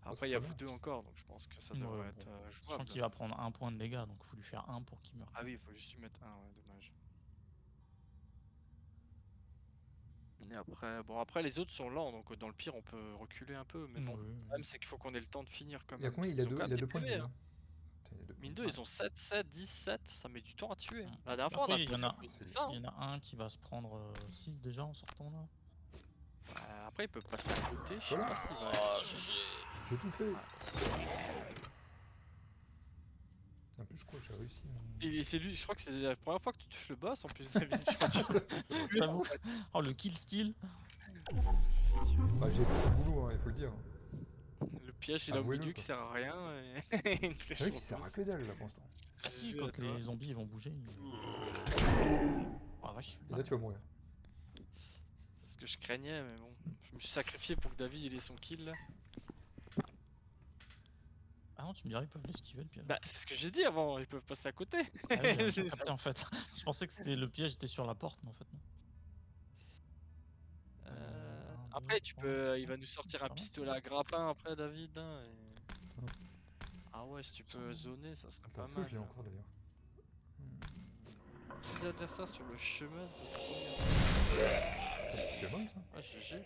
Speaker 3: Après, il y a vous deux encore, donc je pense que ça devrait
Speaker 2: Ouais,
Speaker 3: être
Speaker 2: bon. Sachant
Speaker 3: jouable.
Speaker 2: qu'il va prendre 1 point de dégâts, donc faut lui faire 1 pour qu'il meure.
Speaker 3: Ah oui, il faut juste lui mettre 1, ouais, dommage. Et après, les autres sont lents, donc dans le pire, on peut reculer un peu. Mais bon, le problème, c'est qu'il faut qu'on ait le temps de finir quand
Speaker 1: Il y a
Speaker 3: même.
Speaker 1: combien?
Speaker 3: parce
Speaker 1: Il a
Speaker 3: qu'ils ont
Speaker 1: 2
Speaker 3: quand même des
Speaker 1: points de
Speaker 3: PV,
Speaker 1: vie.
Speaker 3: hein.
Speaker 1: Hein. Putain, il a 2 points
Speaker 3: Mine
Speaker 1: de
Speaker 3: 2,
Speaker 1: vie.
Speaker 3: ils ont 7, 7, 10, 7, ça met du temps à tuer. La dernière fois, on
Speaker 2: Après,
Speaker 3: a
Speaker 2: il y en a,
Speaker 3: c'est ça.
Speaker 2: il y en a un qui va se prendre 6 déjà en sortant là.
Speaker 3: Après, il peut passer à côté, je sais
Speaker 1: Voilà.
Speaker 3: pas s'il va.
Speaker 1: J'ai tout fait. En plus, je crois que j'ai réussi.
Speaker 3: Et c'est lui, je crois que c'est la première fois que tu touches le boss en plus, David. Je crois que tu-
Speaker 2: J'avoue. Oh, le kill steal.
Speaker 1: Bah, j'ai fait le boulot, hein, il faut le dire.
Speaker 3: Le piège, il est au
Speaker 1: Avouez-le,
Speaker 3: milieu
Speaker 1: quoi.
Speaker 3: qui sert à rien. Et une flèche
Speaker 1: C'est vrai
Speaker 3: en
Speaker 1: qu'il sert à
Speaker 3: plus.
Speaker 1: que dalle là pour l'instant.
Speaker 2: Ah si,
Speaker 3: Jeu à
Speaker 2: quand
Speaker 3: toi.
Speaker 2: les zombies ils vont bouger. Oh la vache.
Speaker 1: Et là, tu vas mourir.
Speaker 3: C'est ce que je craignais, mais bon. Je me suis sacrifié pour que David il ait son kill là.
Speaker 2: Ah non, tu me dirais, ils peuvent l'esquiver le piège.
Speaker 3: Bah, c'est ce que j'ai dit avant, ils peuvent passer à côté.
Speaker 2: Ah oui, j'avais
Speaker 3: C'est
Speaker 2: pas
Speaker 3: ça.
Speaker 2: capté en fait. Je pensais que c'était le piège était sur la porte, mais en fait non.
Speaker 3: Après, il va nous sortir un
Speaker 2: Pardon
Speaker 3: pistolet à grappin après, David. Hein, et- Ah ouais, si tu peux zoner, ça serait pas
Speaker 1: Perso,
Speaker 3: mal.
Speaker 1: je l'ai encore d'ailleurs.
Speaker 3: Les adversaires sur le chemin.
Speaker 1: C'est bon ça.
Speaker 3: Ah, GG.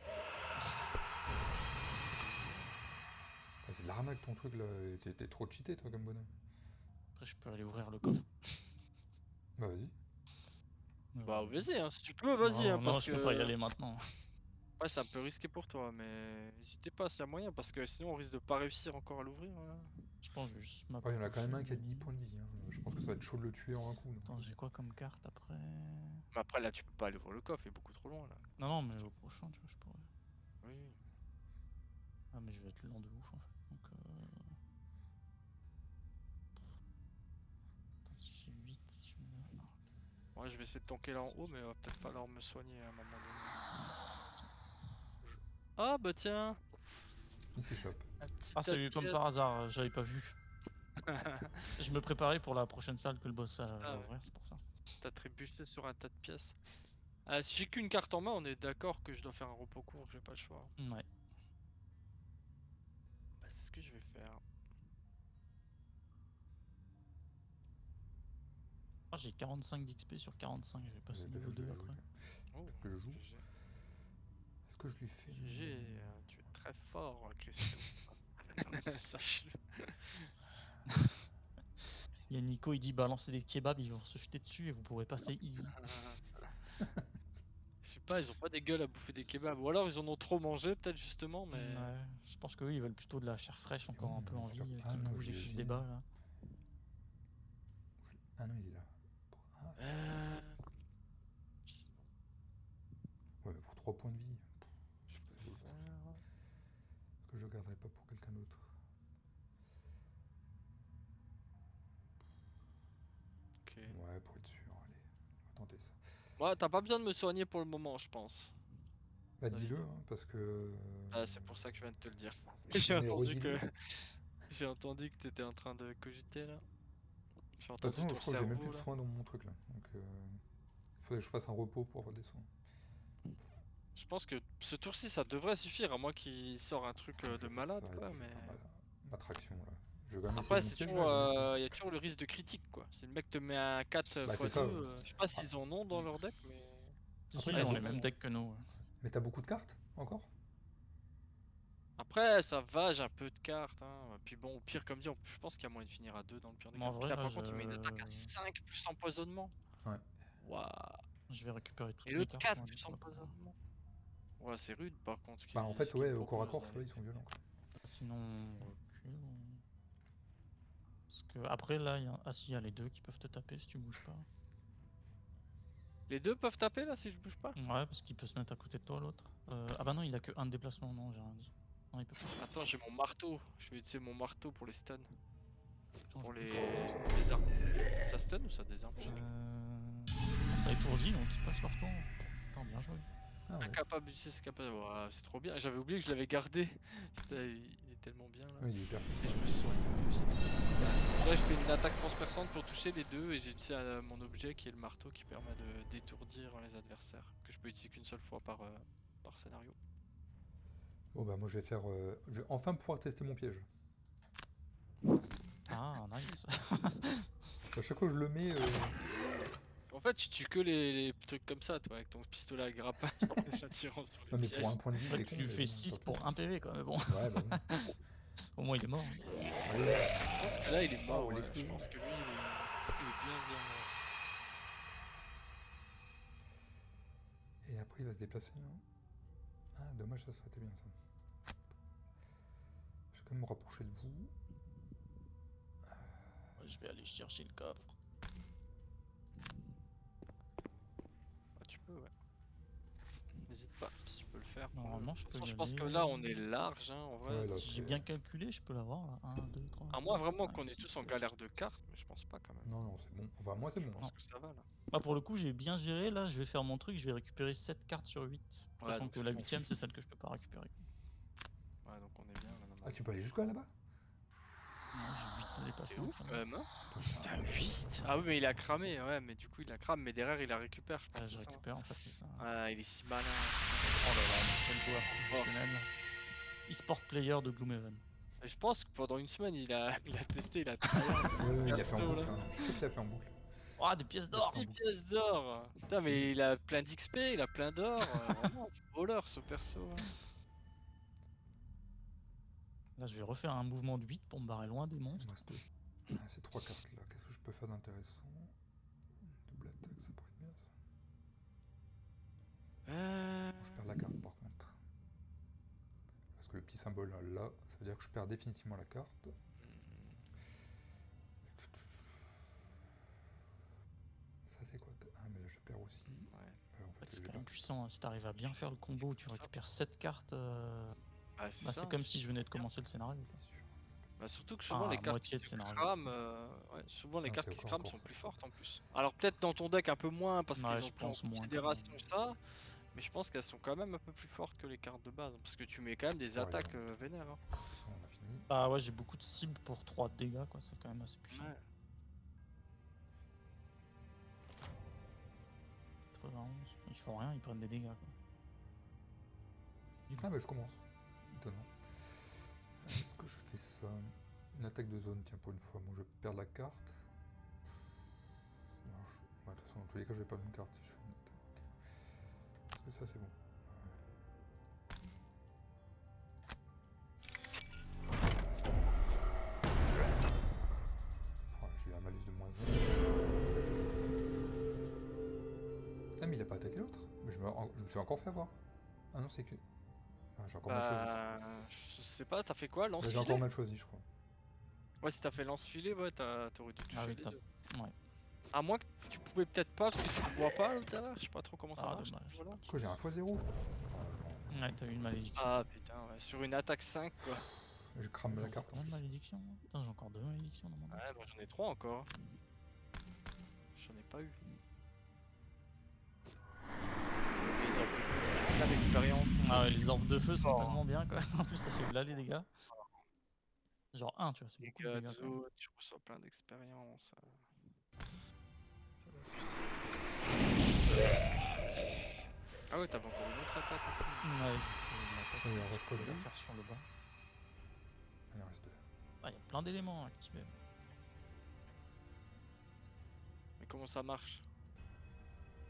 Speaker 1: Ah, c'est de l'arnaque ton truc là. T'es trop cheaté toi comme bonhomme.
Speaker 2: Après, je peux aller ouvrir le coffre.
Speaker 1: Bah vas-y.
Speaker 3: Bah, vas-y, hein, si tu peux, vas-y. Hein,
Speaker 2: Non,
Speaker 3: parce
Speaker 2: je
Speaker 3: que
Speaker 2: peux pas y aller maintenant.
Speaker 3: Ouais, c'est un peu risqué pour toi, mais n'hésitez pas s'il y a moyen, parce que sinon on risque de pas réussir encore à l'ouvrir. Hein.
Speaker 2: Je pense juste
Speaker 1: Oh, il y en a quand même un qui a 10 points de vie. Hein. Je pense que ça va être chaud de le tuer en un coup. donc.
Speaker 2: Attends, j'ai quoi comme carte après?
Speaker 3: Mais après, là, tu peux pas aller ouvrir le coffre, il est beaucoup trop loin là.
Speaker 2: Non, mais au prochain, tu vois, je pourrais.
Speaker 3: Oui.
Speaker 2: Ah, mais je vais être lent de ouf en fait. Donc, Attends, si j'ai 8, si je me... non.
Speaker 3: Ouais, je vais essayer de tanker là en haut, mais il va peut-être falloir me soigner à un moment donné. Ah bah tiens.
Speaker 1: Il s'échappe.
Speaker 3: Un petit
Speaker 2: Ah,
Speaker 3: tas de
Speaker 2: c'est comme
Speaker 3: pièces.
Speaker 2: par hasard, j'avais pas vu. Je me préparais pour la prochaine salle que le boss va
Speaker 3: Ah ouais.
Speaker 2: ouvrir, c'est pour ça.
Speaker 3: T'as trébuché sur un tas de pièces. Si j'ai qu'une carte en main, on est d'accord que je dois faire un repos court, j'ai pas le choix.
Speaker 2: Ouais.
Speaker 3: Bah, c'est ce que je vais faire.
Speaker 2: Ah, j'ai 45 d'XP sur 45, je vais passer
Speaker 1: J'ai
Speaker 2: niveau
Speaker 1: pas vu
Speaker 2: 2
Speaker 1: le
Speaker 2: après.
Speaker 1: jeu.
Speaker 3: Oh,
Speaker 1: Peut-être que je joue.
Speaker 3: GG.
Speaker 1: Est-ce que je lui fais
Speaker 3: GG, tu es très fort, Christo. Sache-le.
Speaker 2: Il y a Nico, il dit balancer des kebabs, ils vont se jeter dessus et vous pourrez passer easy.
Speaker 3: Je sais pas, ils ont pas des gueules à bouffer des kebabs. Ou alors ils en ont trop mangé, peut-être justement, mais.
Speaker 2: Ouais, je pense qu'eux ils veulent plutôt de la chair fraîche, encore un peu en vie,
Speaker 1: Ah
Speaker 2: qui
Speaker 1: non,
Speaker 2: bouge
Speaker 1: je
Speaker 2: et qui
Speaker 1: l'ai
Speaker 2: se
Speaker 1: vu.
Speaker 2: débat là.
Speaker 1: Ah non, il est là. Ah,
Speaker 3: Euh,
Speaker 1: ouais, mais pour 3 points de vie.
Speaker 3: je peux
Speaker 1: Est-ce
Speaker 3: faire-
Speaker 1: que je le garderai pas pour quelqu'un d'autre?
Speaker 3: Ok.
Speaker 1: Ouais, pour être sûr, allez. On va tenter ça.
Speaker 3: Ouais, t'as pas besoin de me soigner pour le moment, je pense.
Speaker 1: Bah
Speaker 3: David.
Speaker 1: dis-le, hein, parce que...
Speaker 3: Ah, c'est pour ça que je viens de te le dire.
Speaker 1: Mais
Speaker 3: J'ai entendu
Speaker 1: redis-le.
Speaker 3: que j'ai entendu que t'étais en train de cogiter là. J'ai
Speaker 1: De toute
Speaker 3: entendu
Speaker 1: façon,
Speaker 3: ton
Speaker 1: je crois que j'ai même plus
Speaker 3: cerveau
Speaker 1: de
Speaker 3: là.
Speaker 1: soins dans mon truc là. Donc il faudrait que je fasse un repos pour avoir des soins.
Speaker 3: Je pense que ce tour-ci ça devrait suffire, à moins qu'il sort un truc
Speaker 1: Je
Speaker 3: de
Speaker 1: vais faire
Speaker 3: malade
Speaker 1: ça et
Speaker 3: quoi,
Speaker 1: puis je vais
Speaker 3: mais.
Speaker 1: faire ma traction là. Je vais quand même
Speaker 3: Après,
Speaker 1: essayer
Speaker 3: c'est
Speaker 1: mon piège,
Speaker 3: toujours,
Speaker 1: là, j'ai jamais
Speaker 3: y a toujours le risque de critique quoi. Si le mec te met un 4
Speaker 1: Bah,
Speaker 3: x
Speaker 1: c'est
Speaker 3: 2,
Speaker 1: ça, ouais.
Speaker 3: je sais pas s'ils en ont dans leur deck, mais.
Speaker 2: Si,
Speaker 1: Après,
Speaker 2: si,
Speaker 1: t'as
Speaker 2: ils ont
Speaker 3: ils
Speaker 2: les
Speaker 3: en
Speaker 2: mêmes
Speaker 3: ont.
Speaker 2: decks que nous. Ouais.
Speaker 1: Mais t'as beaucoup de cartes encore?
Speaker 3: Après, ça va, j'ai un peu de cartes. Hein. Puis bon, au pire, comme dit, je pense qu'il y a moyen de finir à 2 dans le pire des
Speaker 2: Moi,
Speaker 3: cas.
Speaker 2: en vrai,
Speaker 3: Putain,
Speaker 2: là,
Speaker 3: par contre, il met une attaque à 5 plus empoisonnement.
Speaker 1: Ouais.
Speaker 3: Waouh.
Speaker 2: je vais récupérer
Speaker 3: Et
Speaker 2: toutes mes
Speaker 3: l'autre
Speaker 2: cartes.
Speaker 3: 4
Speaker 2: moi, du
Speaker 3: plus
Speaker 2: coup, après.
Speaker 3: empoisonnement. Ouais, c'est rude par contre. Ce qui,
Speaker 1: Bah en fait,
Speaker 3: ce qui me
Speaker 1: ouais, au corps à
Speaker 3: propose,
Speaker 1: corps,
Speaker 3: là.
Speaker 1: ceux-là, ils sont violents quoi.
Speaker 2: Sinon, on recule. Parce que après, là, ah si, il y a les deux qui peuvent te taper si tu bouges pas.
Speaker 3: Les deux peuvent taper là si je bouge pas?
Speaker 2: Ouais, parce qu'il peut se mettre à côté de toi, l'autre. Ah bah non, il a que un déplacement, non, j'ai rien dit. Non, il peut pas.
Speaker 3: Attends, j'ai mon marteau. Je vais utiliser mon marteau pour les stuns.
Speaker 2: Attends,
Speaker 3: Pour
Speaker 2: je
Speaker 3: les
Speaker 2: peux
Speaker 3: désarme. Ça stun ou ça désarme?
Speaker 2: Ça étourdit, donc ils passent leur tour. Putain, bien joué.
Speaker 1: Ah ouais.
Speaker 3: Incapable d'utiliser ce capable. Ouah, c'est trop bien. J'avais oublié que je l'avais gardé. Putain, il est tellement bien là.
Speaker 1: Ouais, il est hyper
Speaker 3: Et
Speaker 1: puissant.
Speaker 3: je me soigne en plus. Là, je fais une attaque transperçante pour toucher les deux et j'ai utilisé mon objet qui est le marteau qui permet de d'étourdir les adversaires. Que je peux utiliser qu'une seule fois par scénario.
Speaker 1: Bon bah moi je vais faire... je vais enfin pouvoir tester mon piège.
Speaker 2: Ah, nice.
Speaker 1: À chaque fois que je le mets...
Speaker 3: En fait, tu tues que les trucs comme ça, toi, avec ton pistolet à grappin ça tirant sur
Speaker 1: Non
Speaker 3: les
Speaker 1: mais
Speaker 3: pièges.
Speaker 1: pour un point de vie,
Speaker 2: Ouais,
Speaker 1: c'est
Speaker 2: tu
Speaker 1: con.
Speaker 2: lui
Speaker 1: mais
Speaker 2: fais
Speaker 1: bon,
Speaker 2: 6
Speaker 1: tant
Speaker 2: pour
Speaker 1: pis.
Speaker 2: 1 PV quand même, bon.
Speaker 1: Ouais, bah bon.
Speaker 2: Au moins il est mort. Hein.
Speaker 1: Allez,
Speaker 3: Je pense que là, il est mort.
Speaker 1: Oh,
Speaker 3: Ouais. Je
Speaker 1: l'explosion.
Speaker 3: pense que lui, il est bien mort.
Speaker 1: Et après il va se déplacer. Hein. Ah dommage, ça aurait été bien ça. Je vais quand même me rapprocher de vous.
Speaker 2: Je vais aller chercher le coffre.
Speaker 3: Ah, tu peux, ouais. N'hésite pas, si tu peux le faire.
Speaker 2: Normalement, je peux y
Speaker 3: Je pense que
Speaker 2: aller.
Speaker 3: là, on est large, hein, en vrai.
Speaker 1: Ouais, là,
Speaker 2: Si j'ai bien calculé, je peux l'avoir là. 1, 2, 3.
Speaker 3: À moins vraiment
Speaker 2: 5,
Speaker 3: qu'on est
Speaker 2: 6,
Speaker 3: tous en
Speaker 2: 7.
Speaker 3: galère de cartes, mais je pense pas quand même.
Speaker 1: Non, non, c'est bon. Enfin, moi c'est bon.
Speaker 3: Je
Speaker 1: Hein.
Speaker 3: pense que ça va là.
Speaker 2: Ah, pour le coup, j'ai bien géré là. Je vais faire mon truc. Je vais récupérer 7 cartes sur 8.
Speaker 3: Ouais,
Speaker 2: Sachant
Speaker 3: donc
Speaker 2: que
Speaker 3: c'est
Speaker 2: la
Speaker 3: bon.
Speaker 2: 8ème, c'est celle que je peux pas récupérer.
Speaker 3: Ouais, donc on est bien là.
Speaker 1: Ah, tu peux aller jusqu'à là-bas?
Speaker 2: Non, j'ai 8
Speaker 3: C'est
Speaker 2: dépassements.
Speaker 3: ouf
Speaker 2: ça
Speaker 3: quand
Speaker 2: va.
Speaker 3: même, hein. Putain, 8. Ah oui, mais il a cramé, ouais, mais du coup il a cramé, mais derrière il la récupère, je pense.
Speaker 2: Je
Speaker 3: c'est ça, hein.
Speaker 2: récupère en fait, c'est ça.
Speaker 3: Ah, il est si malin.
Speaker 2: Oh là là, quel joueur professionnel. E-sport player de Gloomhaven.
Speaker 3: Et je pense que pendant une semaine il a testé, il a travaillé.
Speaker 1: Ouais, il a fait en
Speaker 3: Perso,
Speaker 1: boucle.
Speaker 3: là.
Speaker 1: Hein. Je sais qu'il a fait en boucle.
Speaker 2: Oh, des pièces d'or.
Speaker 3: 10 pièces d'or. Putain, mais il a plein d'XP, il a plein d'or. Vraiment, voleur ce perso. Hein.
Speaker 2: Là, je vais refaire un mouvement de 8 pour me barrer loin des
Speaker 1: Il me
Speaker 2: monstres.
Speaker 1: reste ces 3 cartes là. Qu'est-ce que je peux faire d'intéressant? Double attaque, ça pourrait être bien ça. Je perds la carte par contre. Parce que le petit symbole là, ça veut dire que je perds définitivement la carte. Ça c'est quoi? Ah mais là je perds aussi.
Speaker 3: Ouais.
Speaker 1: En fait,
Speaker 2: C'est
Speaker 1: j'ai
Speaker 2: quand
Speaker 1: pas-
Speaker 2: même puissant. Hein. Si t'arrives à bien faire le combo, tu récupères 7 cartes.
Speaker 3: Ah, c'est
Speaker 2: Bah,
Speaker 3: ça.
Speaker 2: c'est comme si je venais de commencer le scénario.
Speaker 1: Bien sûr.
Speaker 3: Bah, surtout que souvent
Speaker 2: Ah,
Speaker 3: les cartes
Speaker 2: moitié
Speaker 3: qui
Speaker 2: de
Speaker 3: se
Speaker 2: scénario.
Speaker 3: crament, ouais, souvent les
Speaker 1: Ah,
Speaker 3: cartes
Speaker 1: c'est
Speaker 3: qui se
Speaker 1: encore
Speaker 3: crament sont
Speaker 1: ça.
Speaker 3: plus fortes en plus. Alors peut-être dans ton deck un peu moins parce
Speaker 2: Ouais,
Speaker 3: qu'ils
Speaker 2: je
Speaker 3: ont pris en
Speaker 2: pense moins, quand
Speaker 3: considération
Speaker 2: même.
Speaker 3: ça, Mais je pense qu'elles sont quand même un peu plus fortes que les cartes de base. Parce que tu mets quand même des
Speaker 1: Ouais,
Speaker 3: attaques
Speaker 1: non.
Speaker 3: vénères. Hein.
Speaker 1: De toute façon, on a fini.
Speaker 2: Bah ouais, j'ai beaucoup de cibles pour 3 dégâts, quoi. C'est quand même assez puissant.
Speaker 3: Ouais.
Speaker 2: 91. Ils font rien, ils prennent des dégâts, quoi.
Speaker 1: Ah bah je commence. Étonnant. Est-ce que je fais ça? Une attaque de zone, tiens, pour une fois. Bon, je vais perdre la carte. Non, ouais, de toute façon, dans tous les cas, je vais perdre une carte si je fais une attaque. Parce que ça, c'est bon. Ouais. J'ai un malus de -1. Ah, mais il a pas attaqué l'autre? Mais je me suis encore fait avoir. Ah non, c'est que... Ah, j'ai encore mal choisi.
Speaker 3: Je sais pas, t'as fait quoi?
Speaker 1: J'ai
Speaker 3: Lance-filet?
Speaker 1: encore mal choisi, je crois.
Speaker 3: Ouais, si t'as fait lance-filet, ouais, t'aurais dû toucher
Speaker 2: Ah oui,
Speaker 3: les
Speaker 2: t'as.
Speaker 3: deux.
Speaker 2: Ouais.
Speaker 3: À moins que tu pouvais peut-être pas parce que tu le vois pas là tout à l'heure. Je sais pas trop comment ça
Speaker 2: Ah,
Speaker 3: marche.
Speaker 2: dommage.
Speaker 3: Voilà.
Speaker 1: Quoi, j'ai un x0?
Speaker 2: Ouais, t'as eu une malédiction.
Speaker 3: Ah putain, ouais. Sur une attaque 5 quoi.
Speaker 1: J'ai cramé la carte.
Speaker 2: Combien de malédictions moi? Putain, j'ai encore 2 malédictions dans mon deck.
Speaker 3: Ouais, moi j'en ai 3 encore. J'en ai pas eu. Les orbes de feu, plein d'expérience.
Speaker 2: Ah ouais, les orbes de feu sont
Speaker 3: fort,
Speaker 2: tellement bien, quoi. En plus, ça fait là les dégâts. Genre 1, tu vois, c'est beaucoup de
Speaker 3: dégâts
Speaker 2: dégâts.
Speaker 3: de
Speaker 2: Quoi.
Speaker 3: zone, tu reçois plein d'expérience. Ah ouais, t'avais encore une autre attaque en plus.
Speaker 2: Ouais, je fais une attaque.
Speaker 1: Il en reste quoi,
Speaker 2: Je peux
Speaker 1: deux
Speaker 2: la faire sur le bas.
Speaker 1: Il en reste 2.
Speaker 2: Ah, il y a plein d'éléments activés.
Speaker 3: Mais comment ça marche?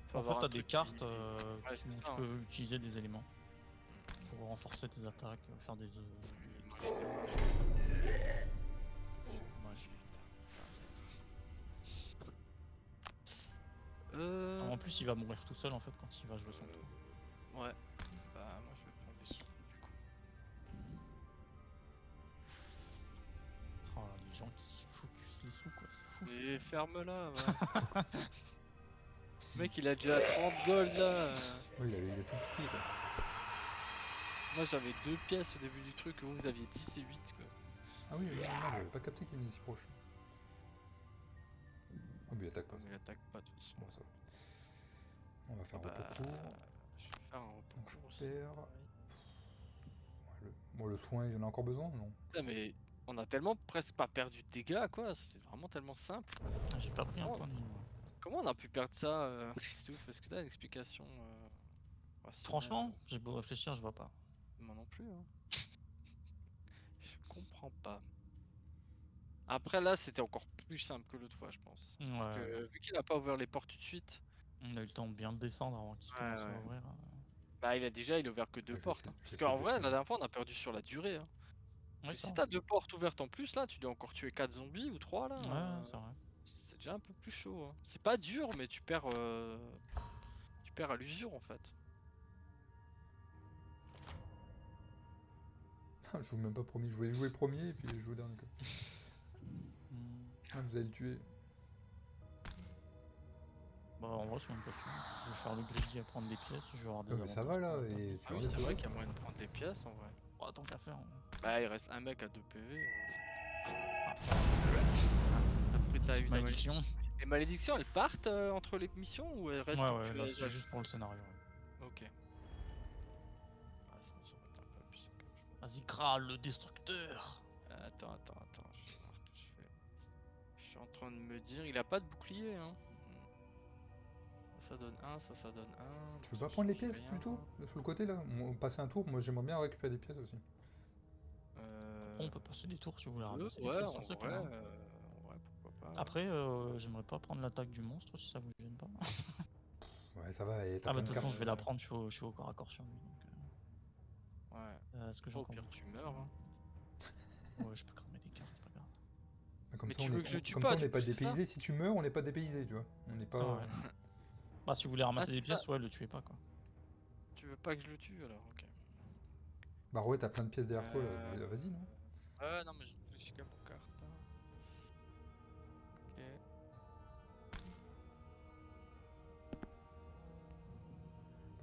Speaker 3: Faut
Speaker 2: En fait,
Speaker 3: avoir un
Speaker 2: t'as des
Speaker 3: truc
Speaker 2: cartes
Speaker 3: qui- Ouais,
Speaker 2: où
Speaker 3: c'est
Speaker 2: tu
Speaker 3: ça,
Speaker 2: peux utiliser des éléments pour renforcer tes attaques, faire des
Speaker 3: Moi, je l'ai pas.
Speaker 2: dommages. En plus, il va mourir tout seul en fait quand il va jouer son tour.
Speaker 3: Ouais. Bah moi je vais prendre les sous du coup.
Speaker 2: Oh, les gens qui focus les sous, quoi, c'est fou. ça.
Speaker 3: Et ferme-la, ouais. Le mec il a déjà 30 gold là.
Speaker 1: Oui, il a tout piqué, quoi.
Speaker 3: Moi j'avais 2 pièces au début du truc, vous aviez 10 et 8 quoi.
Speaker 1: Ah oui, non, j'avais pas capté qu'il venait si proche. Ah, mais il attaque pas.
Speaker 3: Comme il attaque pas de toute façon.
Speaker 1: Bon, ça va. On va faire un
Speaker 3: Bah,
Speaker 1: repos court.
Speaker 3: je vais faire un repos
Speaker 1: Donc
Speaker 3: court
Speaker 1: je
Speaker 3: aussi.
Speaker 1: perds. Ouais, bon, le soin, il y en a encore besoin, non?
Speaker 3: Putain, mais on a tellement presque pas perdu de dégâts quoi, c'est vraiment tellement simple.
Speaker 2: Ah, j'ai pas pris un
Speaker 3: Oh.
Speaker 2: point de vie, moi.
Speaker 3: Comment on a pu perdre ça, Christophe? Est-ce que t'as une explication rationnelle
Speaker 2: Franchement, j'ai beau réfléchir, je vois pas.
Speaker 3: Moi non plus. Hein. Je comprends pas. Après là, c'était encore plus simple que l'autre fois, je pense. Parce
Speaker 2: Ouais,
Speaker 3: que vu qu'il a pas ouvert les portes tout de suite,
Speaker 2: on a eu le temps de bien le descendre avant qu'il commence à
Speaker 3: ouais.
Speaker 2: ouvrir.
Speaker 3: bah il a ouvert que 2
Speaker 1: je vais
Speaker 3: portes.
Speaker 1: essayer-
Speaker 3: Hein.
Speaker 1: je vais
Speaker 3: Parce
Speaker 1: essayer
Speaker 3: qu'en
Speaker 1: de
Speaker 3: vrai, la
Speaker 1: descendre.
Speaker 3: dernière fois, on a perdu sur la durée. Hein.
Speaker 2: Ouais,
Speaker 3: Et
Speaker 2: c'est
Speaker 3: si
Speaker 2: vrai.
Speaker 3: t'as 2 portes ouvertes en plus, là, tu dois encore tuer 4 zombies ou 3 là.
Speaker 2: Ouais, c'est vrai.
Speaker 3: C'est déjà un peu plus chaud. Hein. C'est pas dur, mais tu perds à l'usure en fait.
Speaker 1: Je joue même pas premier. Je voulais jouer premier et puis je joue dernier. Quoi.
Speaker 2: Hmm.
Speaker 1: Ah, vous allez le tuer.
Speaker 2: Bah, en vrai, c'est même pas sûr. Je vais faire le greedy à prendre des pièces, je vais avoir des
Speaker 1: Ah, mais ça
Speaker 2: avantages
Speaker 1: va là,
Speaker 2: pour l'attaque.
Speaker 1: et tu
Speaker 3: Ah oui,
Speaker 1: enlèves
Speaker 3: c'est
Speaker 1: le
Speaker 3: vrai
Speaker 1: reste.
Speaker 3: qu'il y a moyen de prendre des pièces en vrai.
Speaker 2: Bah, tant qu'à faire.
Speaker 3: Bah, il reste un mec à 2 PV. Après, t'as eu
Speaker 2: Petite
Speaker 3: ta
Speaker 2: malédiction.
Speaker 3: Les malédictions, elles partent entre les missions ou elles restent
Speaker 2: Ouais,
Speaker 3: tant
Speaker 2: ouais,
Speaker 3: que
Speaker 2: là,
Speaker 3: elles
Speaker 2: c'est juste pour le scénario. Ouais.
Speaker 3: Ok. Ah, sinon ça va être un peu abusé quand même, je
Speaker 2: Vas-y, Kral, le destructeur.
Speaker 3: pense. Attends, je vais voir ce que je fais. Je suis en train de me dire, il a pas de bouclier, hein. Ça donne 1, ça donne 1.
Speaker 1: Tu veux pas prendre les pièces plutôt? Sur le côté là? Passer un tour, moi j'aimerais bien récupérer des pièces aussi.
Speaker 2: On peut passer des tours si vous voulez ramasser
Speaker 3: Ouais,
Speaker 2: des pièces,
Speaker 3: en
Speaker 2: hein, c'est
Speaker 3: vrai,
Speaker 2: pas grave.
Speaker 3: ouais, pourquoi pas.
Speaker 2: Après, j'aimerais pas prendre l'attaque du monstre si ça vous gêne pas.
Speaker 1: Ouais, ça va, et t'as
Speaker 2: Ah, bah,
Speaker 1: plein
Speaker 2: de toute
Speaker 1: de
Speaker 2: façon,
Speaker 1: cartes.
Speaker 2: je vais la prendre, je suis au corps à corps sur lui. Donc,
Speaker 3: Ouais.
Speaker 2: est-ce que j'ai
Speaker 3: Au
Speaker 2: encore
Speaker 3: pire,
Speaker 2: beaucoup
Speaker 3: tu meurs. Hein.
Speaker 2: Ouais, je peux cramer des cartes, c'est pas grave.
Speaker 1: Comme
Speaker 3: Mais
Speaker 1: ça,
Speaker 3: tu
Speaker 1: on
Speaker 3: veux
Speaker 1: est,
Speaker 3: que je tue
Speaker 1: comme
Speaker 3: pas,
Speaker 1: ça, on
Speaker 3: du
Speaker 1: n'est
Speaker 3: coup,
Speaker 1: pas
Speaker 3: c'est ça
Speaker 1: dépaysé. Si tu meurs, on n'est pas dépaysé, tu vois. On n'est pas.
Speaker 2: Ça, ouais. Bah, si vous voulez ramasser des
Speaker 3: ça-
Speaker 2: pièces, ouais, le tuez pas quoi.
Speaker 3: Tu veux pas que je le tue alors, ok.
Speaker 1: Bah ouais, t'as plein de pièces derrière toi là. Vas-y, non?
Speaker 3: Ouais, non, mais je réfléchis qu'à mon carte. Hein. Ok.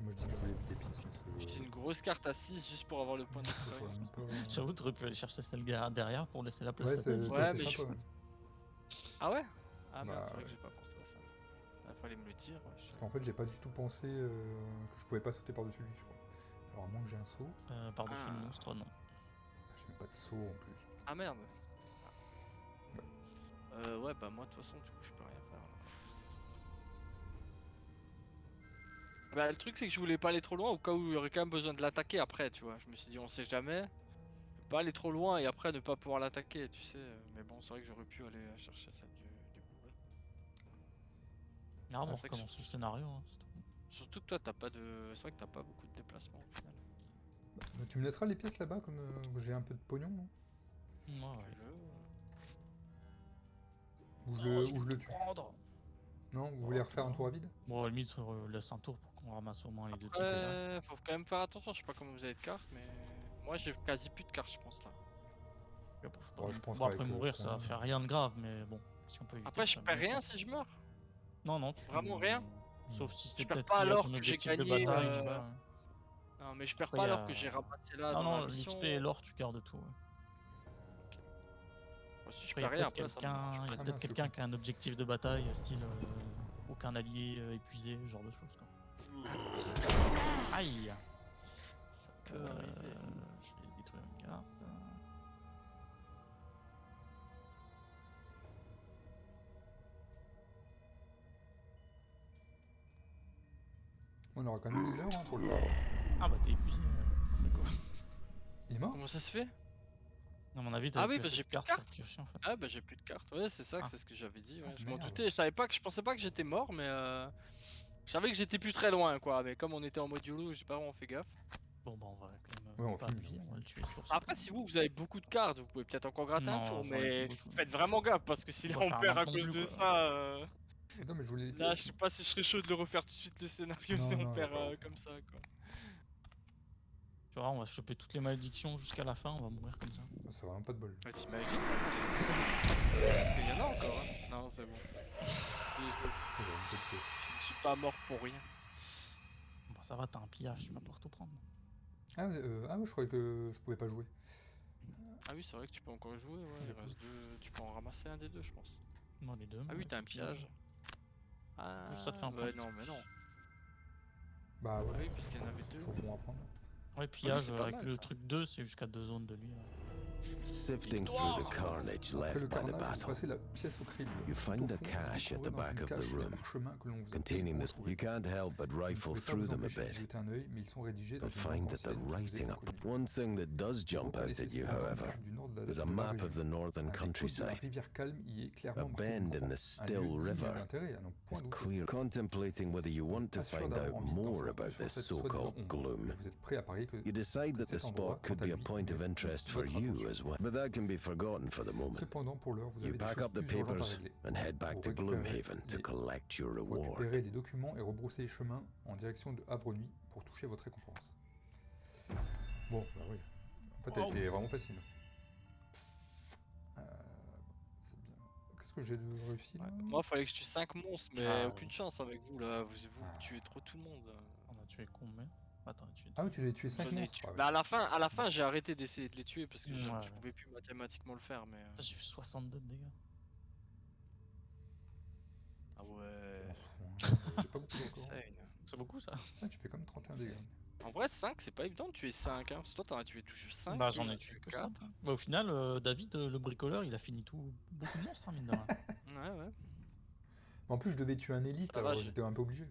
Speaker 1: Moi je dis que je voulais des pièces parce que
Speaker 3: J'ai une grosse carte à 6 juste pour avoir le point
Speaker 1: je vois
Speaker 3: d'expérience.
Speaker 1: même pas.
Speaker 2: J'avoue, t'aurais pu aller chercher celle derrière pour laisser la place
Speaker 1: Ouais,
Speaker 2: à ta tête.
Speaker 3: Ouais,
Speaker 1: c'était
Speaker 3: mais
Speaker 1: sympa. Ouais.
Speaker 3: Ah ouais? Ah merde,
Speaker 1: Bah,
Speaker 3: c'est vrai
Speaker 1: ouais.
Speaker 3: que j'ai pas pensé à ça. Il fallait me le dire. Ouais,
Speaker 1: Parce qu'en fait, j'ai pas du tout pensé que je pouvais pas sauter par-dessus lui, je crois. Alors, à moins que j'ai un saut.
Speaker 2: Par-dessus le
Speaker 3: Ah.
Speaker 2: monstre, non.
Speaker 1: J'ai même pas de saut en plus.
Speaker 3: Ah merde.
Speaker 1: Ouais.
Speaker 3: Ouais, bah moi de toute façon, du coup, je peux rien faire. Bah, le truc, c'est que je voulais pas aller trop loin au cas où il y aurait quand même besoin de l'attaquer après, tu vois. Je me suis dit, on sait jamais. Je peux pas aller trop loin et après ne pas pouvoir l'attaquer, tu sais. Mais bon, c'est vrai que j'aurais pu aller chercher celle du coup.
Speaker 2: Ah, on
Speaker 3: c'est vrai que
Speaker 2: recommence le scénario. Hein, c'est tout.
Speaker 3: Surtout que toi, t'as pas de. C'est vrai que t'as pas beaucoup de déplacement au final.
Speaker 1: Bah, tu me laisseras les pièces là-bas, comme j'ai un peu de pognon, non?
Speaker 2: Ouais,
Speaker 3: Tu veux.
Speaker 1: Ou
Speaker 2: Oh,
Speaker 1: je le
Speaker 2: vais
Speaker 1: tue?
Speaker 2: tout prendre.
Speaker 1: Non, vous voulez refaire un tour à vide?
Speaker 2: Bon, à la limite, laisse un tour pour qu'on ramasse au moins les deux pièces.
Speaker 3: Après, faut quand même faire attention. Je sais pas comment vous avez de cartes, mais moi j'ai quasi plus de cartes, je pense là.
Speaker 2: Et après, faut pas
Speaker 1: Ouais, je
Speaker 2: non
Speaker 1: pense
Speaker 2: plus- bon, après
Speaker 1: qu'avec,
Speaker 2: mourir,
Speaker 1: ce
Speaker 2: ça
Speaker 1: qu'on
Speaker 2: va
Speaker 1: a.
Speaker 2: faire rien de grave, mais bon, si on peut éviter.
Speaker 3: Après, je
Speaker 2: ça
Speaker 3: perds
Speaker 2: mieux,
Speaker 3: rien
Speaker 2: quoi.
Speaker 3: si je meurs.
Speaker 2: Non, non, tu.
Speaker 3: Vraiment rien.
Speaker 2: Sauf si c'est
Speaker 3: Je perds
Speaker 2: peut-être
Speaker 3: pas
Speaker 2: lié à
Speaker 3: alors
Speaker 2: ton
Speaker 3: que j'ai
Speaker 2: objectif de
Speaker 3: gagné.
Speaker 2: bataille, tu vois.
Speaker 3: Non, mais je perds
Speaker 2: Après,
Speaker 3: pas
Speaker 2: y a-
Speaker 3: alors que j'ai ramassé là
Speaker 2: Non,
Speaker 3: dans la
Speaker 2: non,
Speaker 3: mission.
Speaker 2: l'XP et l'or, tu gardes tout. Ouais.
Speaker 3: Moi, si je
Speaker 2: Après, il y a
Speaker 3: perds rien,
Speaker 2: peut-être
Speaker 3: après ça me marche.
Speaker 2: quelqu'un
Speaker 1: Ah mince, je
Speaker 2: qui a un objectif de bataille, style aucun allié épuisé, ce genre de choses. Quoi. Aïe!
Speaker 3: Ça peut arriver.
Speaker 2: Je vais détruire une carte.
Speaker 1: On aura quand même eu l'heure hein, pour le faire.
Speaker 2: Ah bah t'es épuisé.
Speaker 1: Il est mort?
Speaker 3: Comment ça se fait?
Speaker 2: À mon avis,
Speaker 3: Ah
Speaker 2: t'avais
Speaker 3: oui,
Speaker 2: plus
Speaker 3: bah
Speaker 2: assez
Speaker 3: j'ai
Speaker 2: de
Speaker 3: plus de
Speaker 2: cartes pour
Speaker 3: cartes.
Speaker 2: piocher en fait.
Speaker 3: Ah bah j'ai plus de cartes. Ouais, c'est ça,
Speaker 2: Ah.
Speaker 3: c'est ce que j'avais dit. Ouais.
Speaker 1: Ah,
Speaker 3: Je m'en
Speaker 1: merde.
Speaker 3: doutais, je pensais pas que j'étais mort, mais je savais que j'étais plus très loin, quoi. Mais comme on était en mode YOLO, j'ai pas vraiment fait gaffe.
Speaker 2: Bon bah on va quand même
Speaker 1: Ouais, on
Speaker 2: pas
Speaker 1: finit,
Speaker 2: abuser,
Speaker 1: on
Speaker 2: on va le tuer ce tour-ci.
Speaker 3: Après, si vous avez beaucoup de cartes, vous pouvez peut-être encore gratter un
Speaker 2: Non,
Speaker 3: tour,
Speaker 2: j'en ai
Speaker 3: mais
Speaker 2: plus beaucoup.
Speaker 3: faites vraiment gaffe parce que si
Speaker 2: On
Speaker 3: là
Speaker 2: va
Speaker 3: on
Speaker 2: faire un
Speaker 3: perd à
Speaker 2: map non
Speaker 3: cause
Speaker 2: plus,
Speaker 3: de
Speaker 2: quoi.
Speaker 3: ça.
Speaker 1: Non, mais je voulais les
Speaker 3: Là,
Speaker 1: pièces.
Speaker 3: je sais pas si je serais chaud de le refaire tout de suite le scénario
Speaker 1: Non,
Speaker 3: si on
Speaker 1: non,
Speaker 3: perd
Speaker 1: on va pas
Speaker 3: comme ça, quoi.
Speaker 2: Tu vois, on va choper toutes les malédictions jusqu'à la fin, on va mourir comme ça.
Speaker 1: C'est vraiment pas de bol.
Speaker 3: Ouais, t'imagines? Parce qu'il y en a encore, hein. Non, c'est bon.
Speaker 1: Il y a une petite pièce.
Speaker 3: Je ne suis pas mort pour rien.
Speaker 2: Bon, ça va, t'as un pillage, tu vas pouvoir tout prendre.
Speaker 1: Ah ouais, je croyais que je pouvais pas jouer.
Speaker 3: Ah oui, c'est vrai que tu peux encore jouer, ouais. Il reste deux. Tu peux en ramasser un des deux, je pense.
Speaker 2: Non, les deux.
Speaker 3: Ah
Speaker 2: mais
Speaker 3: oui, t'as un
Speaker 2: tout pillage.
Speaker 3: pillage. Ah,
Speaker 2: Juste ça te fait un point.
Speaker 3: ouais, non, mais non.
Speaker 1: Bah
Speaker 3: Ah
Speaker 1: ouais,
Speaker 3: oui, parce qu'il y en avait deux.
Speaker 1: toujours bon à prendre.
Speaker 2: Ouais, pillage
Speaker 3: c'est pas
Speaker 2: avec
Speaker 3: mal,
Speaker 2: le
Speaker 3: ça.
Speaker 2: truc 2, c'est jusqu'à 2 zones de lui.
Speaker 4: Sifting through the carnage
Speaker 1: Après
Speaker 4: left
Speaker 1: le
Speaker 4: by the
Speaker 1: carnage, vous
Speaker 4: battle,
Speaker 1: passez la pièce au crible.
Speaker 4: You find
Speaker 1: Tout au
Speaker 4: the
Speaker 1: fond,
Speaker 4: cache
Speaker 1: vous
Speaker 4: at the
Speaker 1: découvrez
Speaker 4: back
Speaker 1: dans
Speaker 4: of
Speaker 1: une
Speaker 4: the
Speaker 1: cache
Speaker 4: room,
Speaker 1: un parchemin que l'on vous a
Speaker 4: containing this.
Speaker 1: retrouvé.
Speaker 4: You can't help but
Speaker 1: Vous ne
Speaker 4: rifle
Speaker 1: pouvez pas
Speaker 4: through
Speaker 1: vous
Speaker 4: them a
Speaker 1: empêcher de
Speaker 4: bit,
Speaker 1: jeter un œil, mais ils sont rédigés dans
Speaker 4: but
Speaker 1: une
Speaker 4: find
Speaker 1: langue
Speaker 4: that the
Speaker 1: ancienne qui vous est
Speaker 4: writing up.
Speaker 1: inconnue.
Speaker 4: One thing that does
Speaker 1: Vous
Speaker 4: jump out
Speaker 1: reconnaissez
Speaker 4: at you,
Speaker 1: cependant une
Speaker 4: however,
Speaker 1: carte du nord de
Speaker 4: is
Speaker 1: la
Speaker 4: a
Speaker 1: région.
Speaker 4: map of the northern
Speaker 1: Les côtes de la
Speaker 4: countryside.
Speaker 1: rivière calme y est clairement
Speaker 4: A
Speaker 1: marquée
Speaker 4: bend
Speaker 1: du
Speaker 4: in
Speaker 1: grand.
Speaker 4: the
Speaker 1: Un
Speaker 4: still
Speaker 1: lieu digne
Speaker 4: river
Speaker 1: d'intérêt, à n'en point
Speaker 4: is
Speaker 1: douter.
Speaker 4: clear. Contemplating whether you want to
Speaker 1: Pas sûr
Speaker 4: find
Speaker 1: d'avoir
Speaker 4: out
Speaker 1: envie d'en
Speaker 4: more
Speaker 1: savoir
Speaker 4: about
Speaker 1: plus sur
Speaker 4: this
Speaker 1: cette
Speaker 4: so-called
Speaker 1: soi-disant ombre,
Speaker 4: gloom,
Speaker 1: mais vous êtes prêt à parier que
Speaker 4: you decide that the
Speaker 1: cet endroit,
Speaker 4: spot could
Speaker 1: quant à
Speaker 4: be a
Speaker 1: lui,
Speaker 4: point of
Speaker 1: mérite
Speaker 4: interest for
Speaker 1: votre
Speaker 4: you
Speaker 1: attention.
Speaker 4: as well. But that can be forgotten for the moment.
Speaker 1: Cependant, pour l'heure, vous
Speaker 4: You
Speaker 1: avez des
Speaker 4: pack
Speaker 1: choses
Speaker 4: up the
Speaker 1: plus urgentes à
Speaker 4: papers
Speaker 1: régler.
Speaker 4: and head back
Speaker 1: Vous
Speaker 4: to
Speaker 1: récupérez
Speaker 4: Gloomhaven to
Speaker 1: les-
Speaker 4: collect your
Speaker 1: Vous
Speaker 4: reward.
Speaker 1: récupérez les documents et rebroussez les chemins en direction de Havre-Nuit pour toucher votre récompense. Bon, bah oui. En fait, elle était vraiment facile. C'est bien. Qu'est-ce que j'ai de réussi là?
Speaker 3: Moi, il fallait que je tue 5 monstres, mais
Speaker 2: Ah,
Speaker 3: aucune chance avec vous là. Vous
Speaker 1: Ah.
Speaker 3: tuez trop tout le monde.
Speaker 2: On a tué combien? Attends, on a tué
Speaker 1: Ah oui, tu l'as tué 5
Speaker 3: J'en ai
Speaker 1: monstres.
Speaker 3: tué.
Speaker 1: Ah oui.
Speaker 3: Bah, à la fin, j'ai arrêté d'essayer de les tuer parce que je
Speaker 2: Ouais.
Speaker 3: pouvais plus mathématiquement le faire. Mais
Speaker 2: Putain, j'ai fait 62 de dégâts.
Speaker 3: ah ouais.
Speaker 1: On se fout, hein. J'ai pas beaucoup encore.
Speaker 3: Insane.
Speaker 2: C'est beaucoup ça.
Speaker 1: Ah, tu fais comme 31 dégâts.
Speaker 3: En vrai, 5, c'est pas évident de tuer 5. Hein, parce que toi, t'en as tué toujours 5.
Speaker 2: Bah j'en ai tué que 4. Bah, au final, David, le bricoleur, il a fini tout. Beaucoup de monstres, hein, mine de rien.
Speaker 3: Ouais, ouais.
Speaker 1: En plus, je devais tuer un élite,
Speaker 3: Ça va,
Speaker 1: alors
Speaker 3: j'ai-
Speaker 1: j'étais un peu obligé.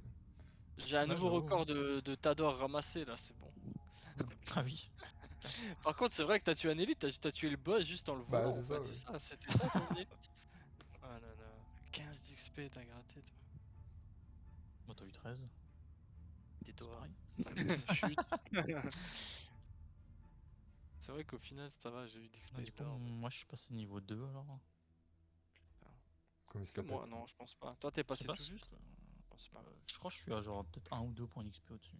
Speaker 3: J'ai un
Speaker 2: Ouais,
Speaker 3: nouveau
Speaker 2: j'avoue,
Speaker 3: record de Tador ramassé là, c'est bon.
Speaker 2: Ah oui.
Speaker 3: Par contre, c'est vrai que t'as tué un élite, t'as tué le boss juste en le
Speaker 1: Bah,
Speaker 3: volant.
Speaker 1: c'est
Speaker 3: en
Speaker 1: ça,
Speaker 3: fait,
Speaker 1: ouais.
Speaker 3: c'est ça, c'était ça ton élite. Oh là là. 15 d'XP, t'as gratté toi.
Speaker 2: Moi, t'as eu 13. C'est
Speaker 3: Dis-toi.
Speaker 2: pareil.
Speaker 3: Chute. C'est vrai qu'au final, ça va, j'ai eu d'XP.
Speaker 2: Du coup, moi, je suis passé niveau 2 alors.
Speaker 1: Comme il se
Speaker 3: Que
Speaker 1: la
Speaker 3: moi,
Speaker 1: pète.
Speaker 3: non, je pense pas. Toi, t'es passé
Speaker 2: pas
Speaker 3: tout
Speaker 2: si-
Speaker 3: juste Je pense pas.
Speaker 2: Je crois que je suis à genre peut-être 1 ou 2 points d'XP au-dessus.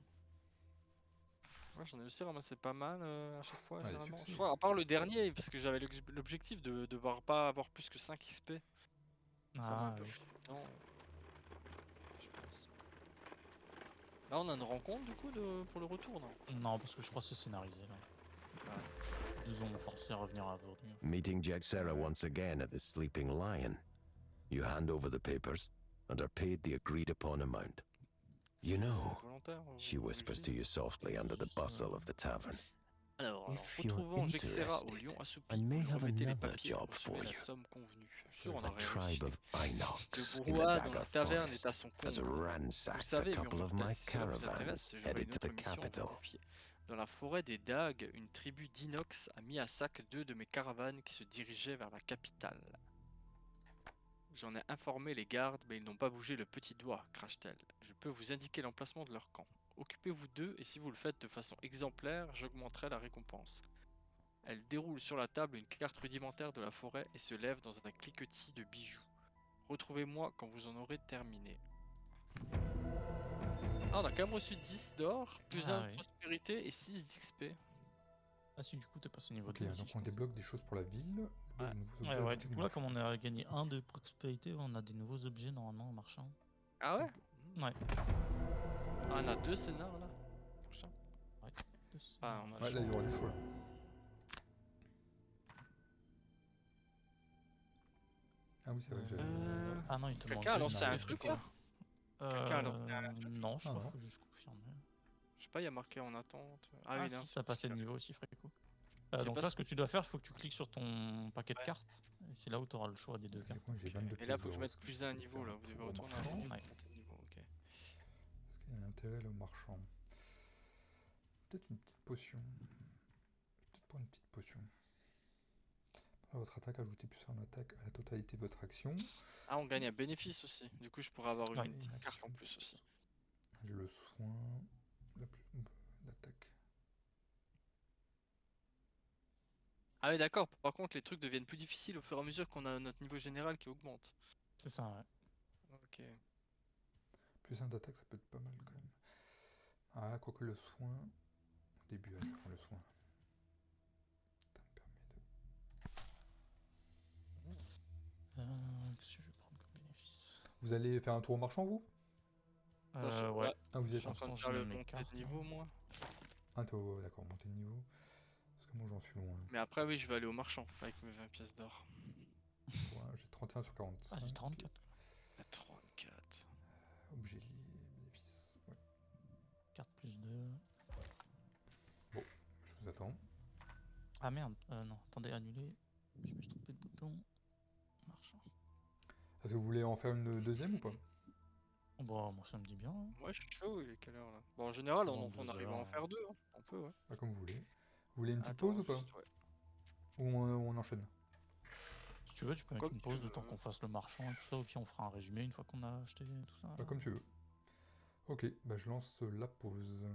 Speaker 3: Ouais, j'en ai aussi ramassé pas mal à chaque fois,
Speaker 1: Ouais, les
Speaker 3: généralement.
Speaker 1: succès.
Speaker 3: Je crois, à part le dernier, parce que j'avais l'objectif de devoir pas avoir plus que 5 XP. Ça m'a un
Speaker 2: Ah
Speaker 3: peu
Speaker 2: oui.
Speaker 3: foutu le temps, je pense. Là, on a une rencontre du coup pour le retour, non?
Speaker 2: Non, parce que je crois que c'est scénarisé là. Ils nous ont forcé à revenir à aujourd'hui.
Speaker 4: Meeting Jaxera once again at the Sleeping Lion. You hand over the papers, and are paid the agreed upon amount. You know,
Speaker 3: Volontaire ou
Speaker 4: she whispers to you softly under the bustle of the tavern.
Speaker 3: Alors,
Speaker 4: If you're
Speaker 3: retrouvant Jexera au
Speaker 4: interested,
Speaker 3: lion assoupi,
Speaker 4: I may
Speaker 3: vous
Speaker 4: have
Speaker 3: remettez les
Speaker 4: another
Speaker 3: papiers
Speaker 4: job
Speaker 3: pour consommer
Speaker 4: for
Speaker 3: la
Speaker 4: you.
Speaker 3: somme convenue. Je suis sûr, on
Speaker 4: The
Speaker 3: aurait
Speaker 4: tribe
Speaker 3: réussi.
Speaker 4: of Inox
Speaker 3: Le
Speaker 4: in the
Speaker 3: brouhaha dans
Speaker 4: Dagger
Speaker 3: la taverne est à
Speaker 4: Forest
Speaker 3: son
Speaker 4: has
Speaker 3: comble. Vous
Speaker 4: ransacked a
Speaker 3: savez,
Speaker 4: couple of
Speaker 3: murmure-t-elle,
Speaker 4: my
Speaker 3: si cela vous
Speaker 4: caravans
Speaker 3: intéresse, j'aurai
Speaker 4: headed
Speaker 3: une
Speaker 4: to
Speaker 3: autre
Speaker 4: the
Speaker 3: mission à vous
Speaker 4: capital.
Speaker 3: confier. Dans la forêt des Dagues, une tribu d'Inox a mis à sac 2 de mes caravanes qui se dirigeaient vers la capitale. J'en ai informé les gardes, mais ils n'ont pas bougé le petit doigt, crache-t-elle. Je peux vous indiquer l'emplacement de leur camp. Occupez-vous d'eux, et si vous le faites de façon exemplaire, j'augmenterai la récompense. Elle déroule sur la table une carte rudimentaire de la forêt et se lève dans un cliquetis de bijoux. Retrouvez-moi quand vous en aurez terminé. Ah, on a quand même reçu 10 d'or, plus 1 de
Speaker 2: oui.
Speaker 3: prospérité et 6 d'XP.
Speaker 2: Ah si, du coup, t'es passé niveau
Speaker 1: Ok,
Speaker 2: 2
Speaker 1: donc
Speaker 2: aussi, je
Speaker 1: on
Speaker 2: pense.
Speaker 1: débloque des choses pour la ville.
Speaker 3: Ouais.
Speaker 1: De nouveaux objets
Speaker 2: Ouais,
Speaker 1: à
Speaker 2: ouais,
Speaker 1: boutique
Speaker 2: du coup là,
Speaker 1: marchande.
Speaker 2: comme on a gagné 1 de prospérité, on a des nouveaux objets normalement en marchand.
Speaker 3: Ah ouais?
Speaker 2: Ouais.
Speaker 3: Ah, on a 2 scénars là. Prochain. Ah, on a
Speaker 1: Ouais, là il y aura du choix. Là. Ah oui, c'est vrai que j'avais.
Speaker 2: Ah non, il te manque
Speaker 3: Quelqu'un a
Speaker 2: deux
Speaker 3: lancé un
Speaker 2: scénarios,
Speaker 3: truc là? Quelqu'un a lancé un truc?
Speaker 2: Non, je
Speaker 1: Ah,
Speaker 2: crois
Speaker 1: non.
Speaker 2: qu'il faut juste confirmer.
Speaker 3: Je sais pas, il y a marqué en attente.
Speaker 2: Ah,
Speaker 3: oui,
Speaker 2: si,
Speaker 3: non,
Speaker 2: t'as passé le niveau aussi, Fréco.
Speaker 3: J'ai
Speaker 2: Donc
Speaker 3: pas
Speaker 2: là, ce que tu dois faire, il faut que tu cliques sur ton paquet de
Speaker 3: Ouais.
Speaker 2: cartes. Et c'est là où tu auras le choix des deux
Speaker 1: Ok,
Speaker 2: cartes.
Speaker 1: moi j'ai 22
Speaker 3: Et là,
Speaker 1: pièces
Speaker 3: faut que je
Speaker 1: d'or,
Speaker 3: mette
Speaker 1: est-ce que
Speaker 3: plus
Speaker 1: je
Speaker 3: un
Speaker 1: peux
Speaker 3: niveau
Speaker 1: faire
Speaker 3: là.
Speaker 1: un
Speaker 3: Vous devez
Speaker 1: tour au
Speaker 3: retourner
Speaker 1: marchand?
Speaker 3: avant.
Speaker 2: Ouais.
Speaker 3: Monter de niveau, ok.
Speaker 1: Est-ce qu'il y a un intérêt là au marchand? Peut-être une petite potion. Peut-être pas une petite potion. À votre attaque, ajoutez plus en attaque à la totalité de votre action.
Speaker 3: Ah, on gagne un bénéfice aussi. Du coup, je pourrais avoir
Speaker 2: Ouais.
Speaker 3: une petite
Speaker 1: Une
Speaker 3: carte en
Speaker 1: action.
Speaker 3: plus aussi.
Speaker 1: J'ai le soin. L'attaque.
Speaker 3: Ah oui, d'accord. Par contre, les trucs deviennent plus difficiles au fur et à mesure qu'on a notre niveau général qui augmente.
Speaker 2: C'est ça, ouais.
Speaker 3: Ok.
Speaker 1: Plus un d'attaque, ça peut être pas mal quand même. Ah, quoique le soin. Au début, je prends le soin. Ça me permet de.
Speaker 2: Qu'est-ce que je vais prendre comme bénéfice?
Speaker 1: Vous allez faire un tour au marchand, vous?
Speaker 2: Ouais.
Speaker 1: Ah, vous
Speaker 3: Je
Speaker 1: êtes
Speaker 3: suis en train de
Speaker 2: je
Speaker 3: faire
Speaker 2: mets
Speaker 3: le
Speaker 2: mes
Speaker 3: montée
Speaker 2: cartes,
Speaker 3: de niveau,
Speaker 2: là.
Speaker 3: moi.
Speaker 1: Ah, d'accord, monter de niveau. Parce que moi j'en suis loin.
Speaker 3: Mais après, oui, je vais aller au marchand avec mes 20 pièces d'or.
Speaker 1: Ouais, j'ai 31 sur 45.
Speaker 2: Ah, j'ai 34.
Speaker 3: À 34.
Speaker 1: Objet lié, bénéfice. Ouais.
Speaker 2: Carte plus 2.
Speaker 1: Bon, je vous attends.
Speaker 2: Ah merde, non, attendez, annuler. Je me suis trompé de bouton. Marchand.
Speaker 1: Est-ce que vous voulez en faire une deuxième ou pas?
Speaker 2: Bon, moi ça me dit bien. Hein.
Speaker 3: Moi, je suis chaud, il est quelle heure là? Bon, en général,
Speaker 2: Dans
Speaker 3: on
Speaker 2: 2
Speaker 3: arrive à en
Speaker 2: heures.
Speaker 3: faire 2. Hein. On peut, ouais.
Speaker 1: Bah, comme vous voulez. Vous voulez une petite
Speaker 3: Attends,
Speaker 1: pause ou pas?
Speaker 3: juste, ouais.
Speaker 1: Ou on enchaîne?
Speaker 2: Si tu veux, tu peux mettre
Speaker 3: Comme
Speaker 2: une
Speaker 3: tu
Speaker 2: pause
Speaker 3: veux,
Speaker 2: le temps qu'on fasse le marchand et tout ça, ou puis on fera un résumé une fois qu'on a acheté tout ça.
Speaker 1: Bah, comme tu veux. Ok, bah je lance la pause.